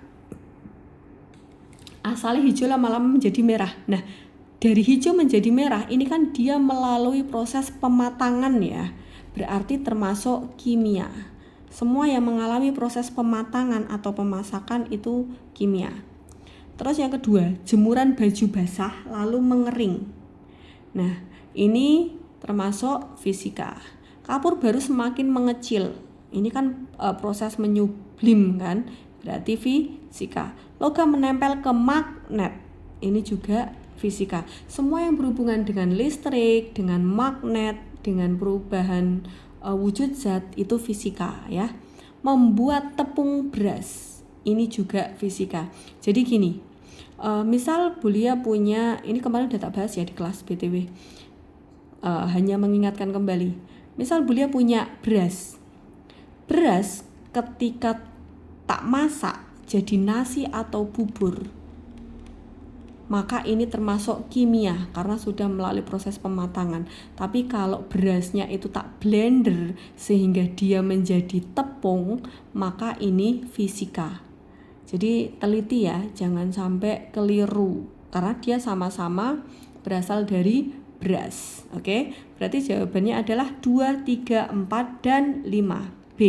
asalnya hijau lama-lama menjadi merah. Nah, dari hijau menjadi merah, ini kan dia melalui proses pematangan ya, berarti termasuk kimia. Semua yang mengalami proses pematangan atau pemasakan itu kimia. Terus yang kedua, jemuran baju basah lalu mengering. Nah, ini termasuk fisika. Kapur baru semakin mengecil. Ini kan proses menyublim kan, berarti fisika. Logam menempel ke magnet. Ini juga fisika. Semua yang berhubungan dengan listrik, dengan magnet, dengan perubahan wujud zat itu fisika ya. Membuat tepung beras. Ini juga fisika. Jadi gini, misal Bulia punya, ini kemarin udah tak bahas ya di kelas BTW. Hanya mengingatkan kembali. Misal Bulia punya beras. Beras ketika tak masak jadi nasi atau bubur, maka ini termasuk kimia karena sudah melalui proses pematangan. Tapi kalau berasnya itu tak blender sehingga dia menjadi tepung, maka ini fisika. Jadi teliti ya, jangan sampai keliru karena dia sama-sama berasal dari beras. Oke, berarti jawabannya adalah 2, 3, 4, dan 5B.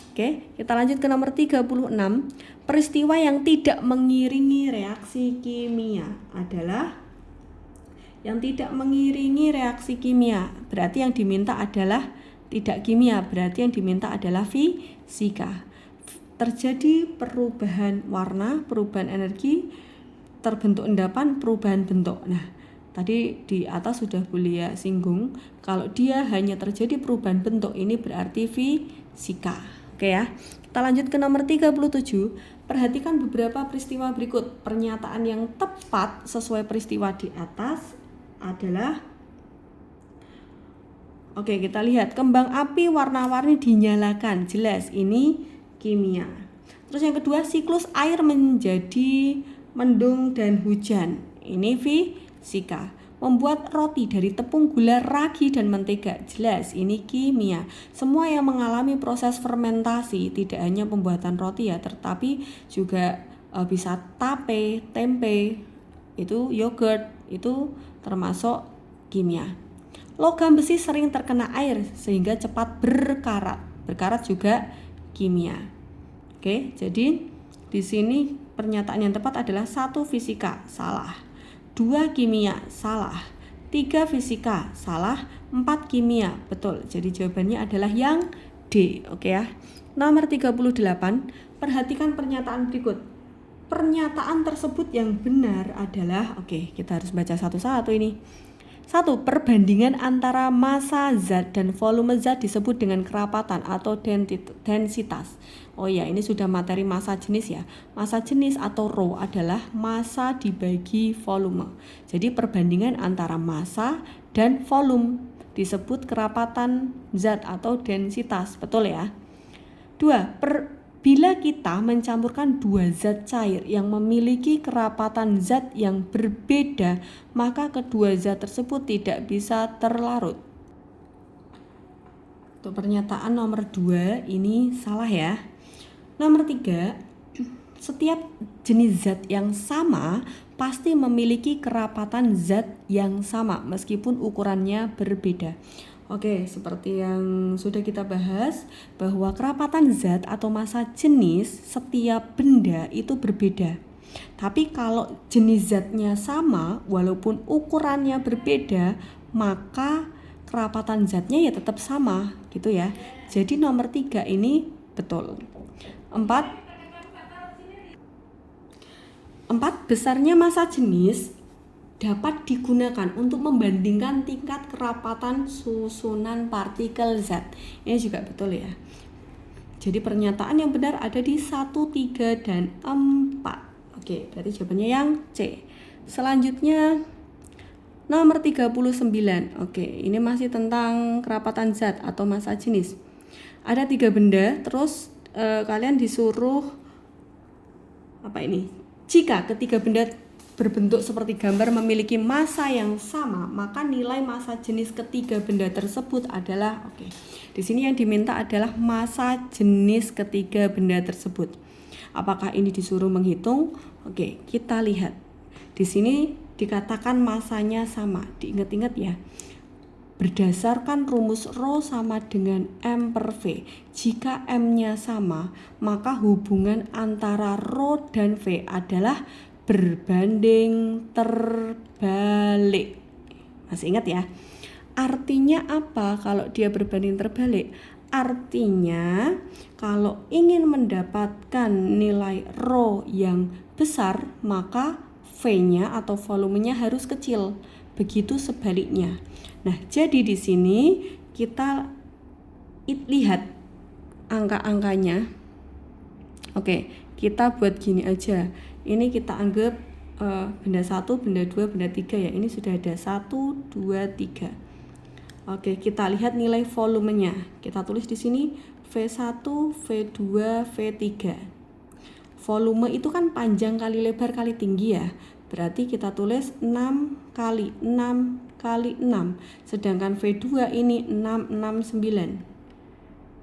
Oke, kita lanjut ke nomor 36. Peristiwa yang tidak mengiringi reaksi kimia adalah yang tidak mengiringi reaksi kimia. Berarti yang diminta adalah tidak kimia, berarti yang diminta adalah fisika. Terjadi perubahan warna, perubahan energi, terbentuk endapan, perubahan bentuk. Nah, tadi di atas sudah Bulia singgung, kalau dia hanya terjadi perubahan bentuk, ini berarti fisika. Oke ya, kita lanjut ke nomor 37. Perhatikan beberapa peristiwa berikut. Pernyataan yang tepat sesuai peristiwa di atas adalah, oke, kita lihat kembang api warna-warni dinyalakan. Jelas ini kimia. Terus yang kedua, siklus air menjadi mendung dan hujan. Ini fisika. Membuat roti dari tepung, gula, ragi, dan mentega. Jelas ini kimia. Semua yang mengalami proses fermentasi, tidak hanya pembuatan roti ya, tetapi juga bisa tape, tempe, itu yogurt, itu termasuk kimia. Logam besi sering terkena air sehingga cepat berkarat. Berkarat juga kimia. Oke, jadi di sini pernyataan yang tepat adalah 1 fisika, salah. 2 kimia, salah. 3 fisika, salah. 4 kimia, betul. Jadi jawabannya adalah yang D. Oke ya. Nomor 38, perhatikan pernyataan berikut. Pernyataan tersebut yang benar adalah, oke, kita harus baca satu-satu ini. 1. Perbandingan antara massa zat dan volume zat disebut dengan kerapatan atau densitas. Oh ya, ini sudah materi massa jenis ya. Massa jenis atau rho adalah massa dibagi volume. Jadi perbandingan antara massa dan volume disebut kerapatan zat atau densitas. Betul ya? 2. Bila kita mencampurkan dua zat cair yang memiliki kerapatan zat yang berbeda, maka kedua zat tersebut tidak bisa terlarut. Untuk pernyataan nomor 2 ini salah ya. Nomor 3, setiap jenis zat yang sama pasti memiliki kerapatan zat yang sama meskipun ukurannya berbeda. Oke, seperti yang sudah kita bahas bahwa kerapatan zat atau massa jenis setiap benda itu berbeda. Tapi kalau jenis zatnya sama walaupun ukurannya berbeda, maka kerapatan zatnya ya tetap sama gitu ya. Jadi nomor 3 ini betul. 4, besarnya massa jenis dapat digunakan untuk membandingkan tingkat kerapatan susunan partikel zat. Ini juga betul ya. Jadi pernyataan yang benar ada di 1, 3, dan 4. Oke, berarti jawabannya yang C. Selanjutnya nomor 39. Oke, ini masih tentang kerapatan zat atau massa jenis. Ada 3 benda, terus kalian disuruh apa ini? Jika ketiga benda berbentuk seperti gambar memiliki massa yang sama, maka nilai massa jenis ketiga benda tersebut adalah, oke. Di sini yang diminta adalah massa jenis ketiga benda tersebut. Apakah ini disuruh menghitung? Oke, kita lihat. Di sini dikatakan massanya sama. Diingat-ingat ya. Berdasarkan rumus Rho sama dengan M per V. Jika M-nya sama, maka hubungan antara Rho dan V adalah berbanding terbalik. Masih ingat ya? Artinya apa kalau dia berbanding terbalik? Artinya kalau ingin mendapatkan nilai Rho yang besar, maka V-nya atau volumenya harus kecil. Begitu sebaliknya. Nah, jadi di sini kita lihat angka-angkanya. Oke, kita buat gini aja. Ini kita anggap benda 1, benda 2, benda 3 ya. Ini sudah ada 1, 2, 3. Oke, kita lihat nilai volumenya. Kita tulis di sini V1, V2, V3. Volume itu kan panjang kali lebar kali tinggi ya. Berarti kita tulis 6 kali 6 kali 6. Sedangkan V2 ini 669.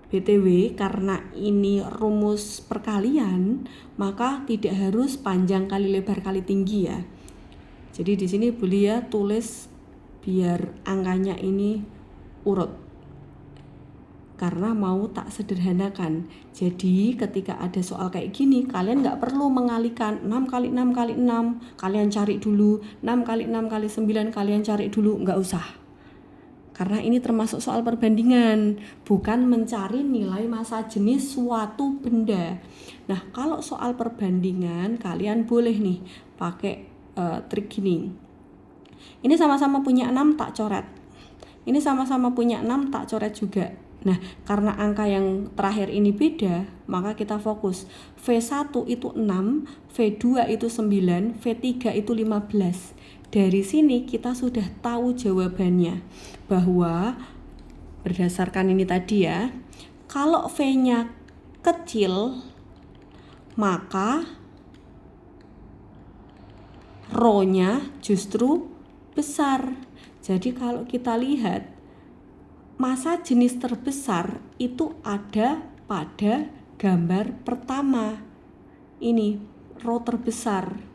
BTW, karena ini rumus perkalian, maka tidak harus panjang kali lebar kali tinggi ya. Jadi di sini Bulia tulis biar angkanya ini urut. Karena mau tak sederhanakan. Jadi ketika ada soal kayak gini, kalian nggak perlu mengalihkan 6 kali 6 kali 6, kalian cari dulu, 6 kali 6 kali 9 kalian cari dulu, nggak usah. Karena ini termasuk soal perbandingan, bukan mencari nilai massa jenis suatu benda. Nah, kalau soal perbandingan, kalian boleh nih pakai trik gini. Ini sama-sama punya 6, tak coret. Ini sama-sama punya 6, tak coret juga. Nah, karena angka yang terakhir ini beda, maka kita fokus. V1 itu 6, V2 itu 9, V3 itu 15. Dari sini kita sudah tahu jawabannya, bahwa berdasarkan ini tadi ya, kalau V-nya kecil, maka Rho-nya justru besar. Jadi kalau kita lihat, massa jenis terbesar itu ada pada gambar pertama. Ini Rho terbesar.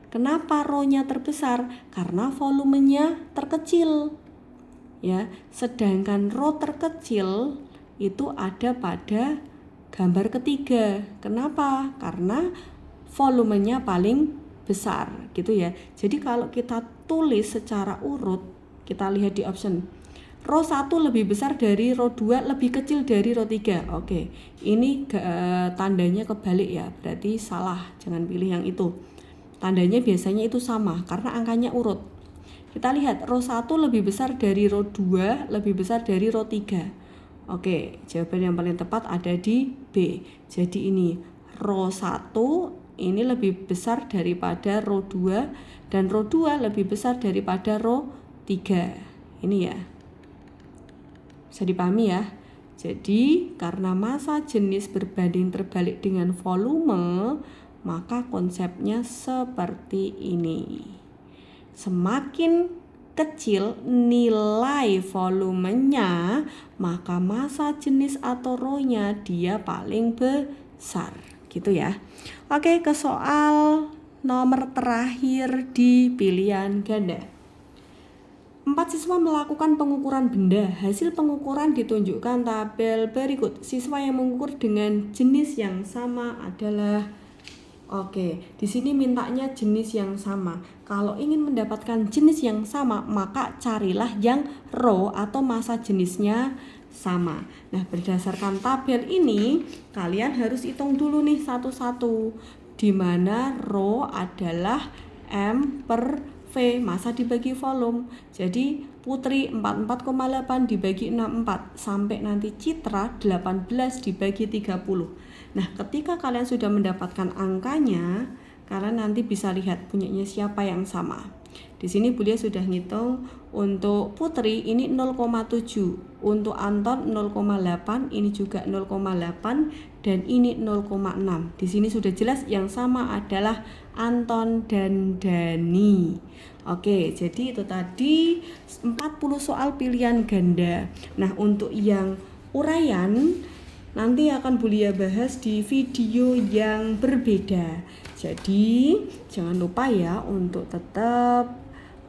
Kenapa Rho-nya terbesar? Karena volumenya terkecil. Ya, sedangkan Rho terkecil itu ada pada gambar ketiga. Kenapa? Karena volumenya paling besar, gitu ya. Jadi kalau kita tulis secara urut, Kita lihat di option. Row 1 lebih besar dari row 2 lebih kecil dari row 3. Oke, ini tandanya kebalik ya, berarti salah, jangan pilih yang itu. Tandanya biasanya itu sama karena angkanya urut. Kita lihat row 1 lebih besar dari row 2 lebih besar dari row 3. Oke, jawaban yang paling tepat ada di B. Jadi ini row 1 ini lebih besar daripada row 2 dan row 2 lebih besar daripada row 3. Ini ya. Bisa dipahami ya. Jadi karena massa jenis berbanding terbalik dengan volume, maka konsepnya seperti ini. Semakin kecil nilai volumenya, maka massa jenis atau row-nya dia paling besar, gitu ya. Oke, ke soal nomor terakhir di pilihan ganda. 4 siswa melakukan pengukuran benda. Hasil pengukuran ditunjukkan tabel berikut. Siswa yang mengukur dengan jenis yang sama adalah di sini mintanya jenis yang sama. Kalau ingin mendapatkan jenis yang sama, maka carilah yang row atau massa jenisnya sama. Nah, berdasarkan tabel ini, kalian harus hitung dulu nih satu-satu. Di mana row adalah M per V, massa dibagi volume. Jadi Putri 44,8 dibagi 64 sampai nanti Citra 18 dibagi 30. Nah, ketika kalian sudah mendapatkan angkanya, kalian nanti bisa lihat punyanya siapa yang sama. Di sini Bulia sudah ngitung untuk Putri ini 0,7, untuk Anton 0,8, ini juga 0,8 dan ini 0,6. Di sini sudah jelas yang sama adalah Anton dan Dani. Oke, jadi itu tadi 40 soal pilihan ganda. Nah, untuk yang uraian nanti akan Bulia bahas di video yang berbeda. Jadi jangan lupa ya untuk tetap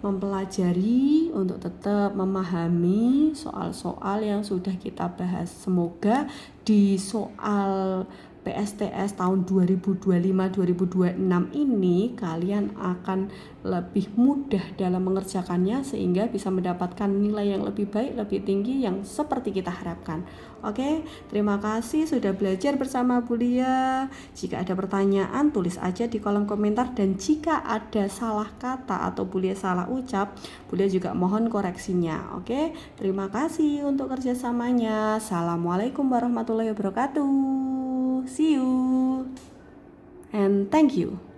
mempelajari, untuk tetap memahami soal-soal yang sudah kita bahas. Semoga di soal PSTS tahun 2025-2026 ini kalian akan lebih mudah dalam mengerjakannya sehingga bisa mendapatkan nilai yang lebih baik, lebih tinggi yang seperti kita harapkan. Oke, terima kasih sudah belajar bersama Bulia. Jika ada pertanyaan tulis aja di kolom komentar, dan jika ada salah kata atau Bulia salah ucap, Bulia juga mohon koreksinya. Oke, terima kasih untuk kerjasamanya. Assalamualaikum warahmatullahi wabarakatuh. See you and thank you.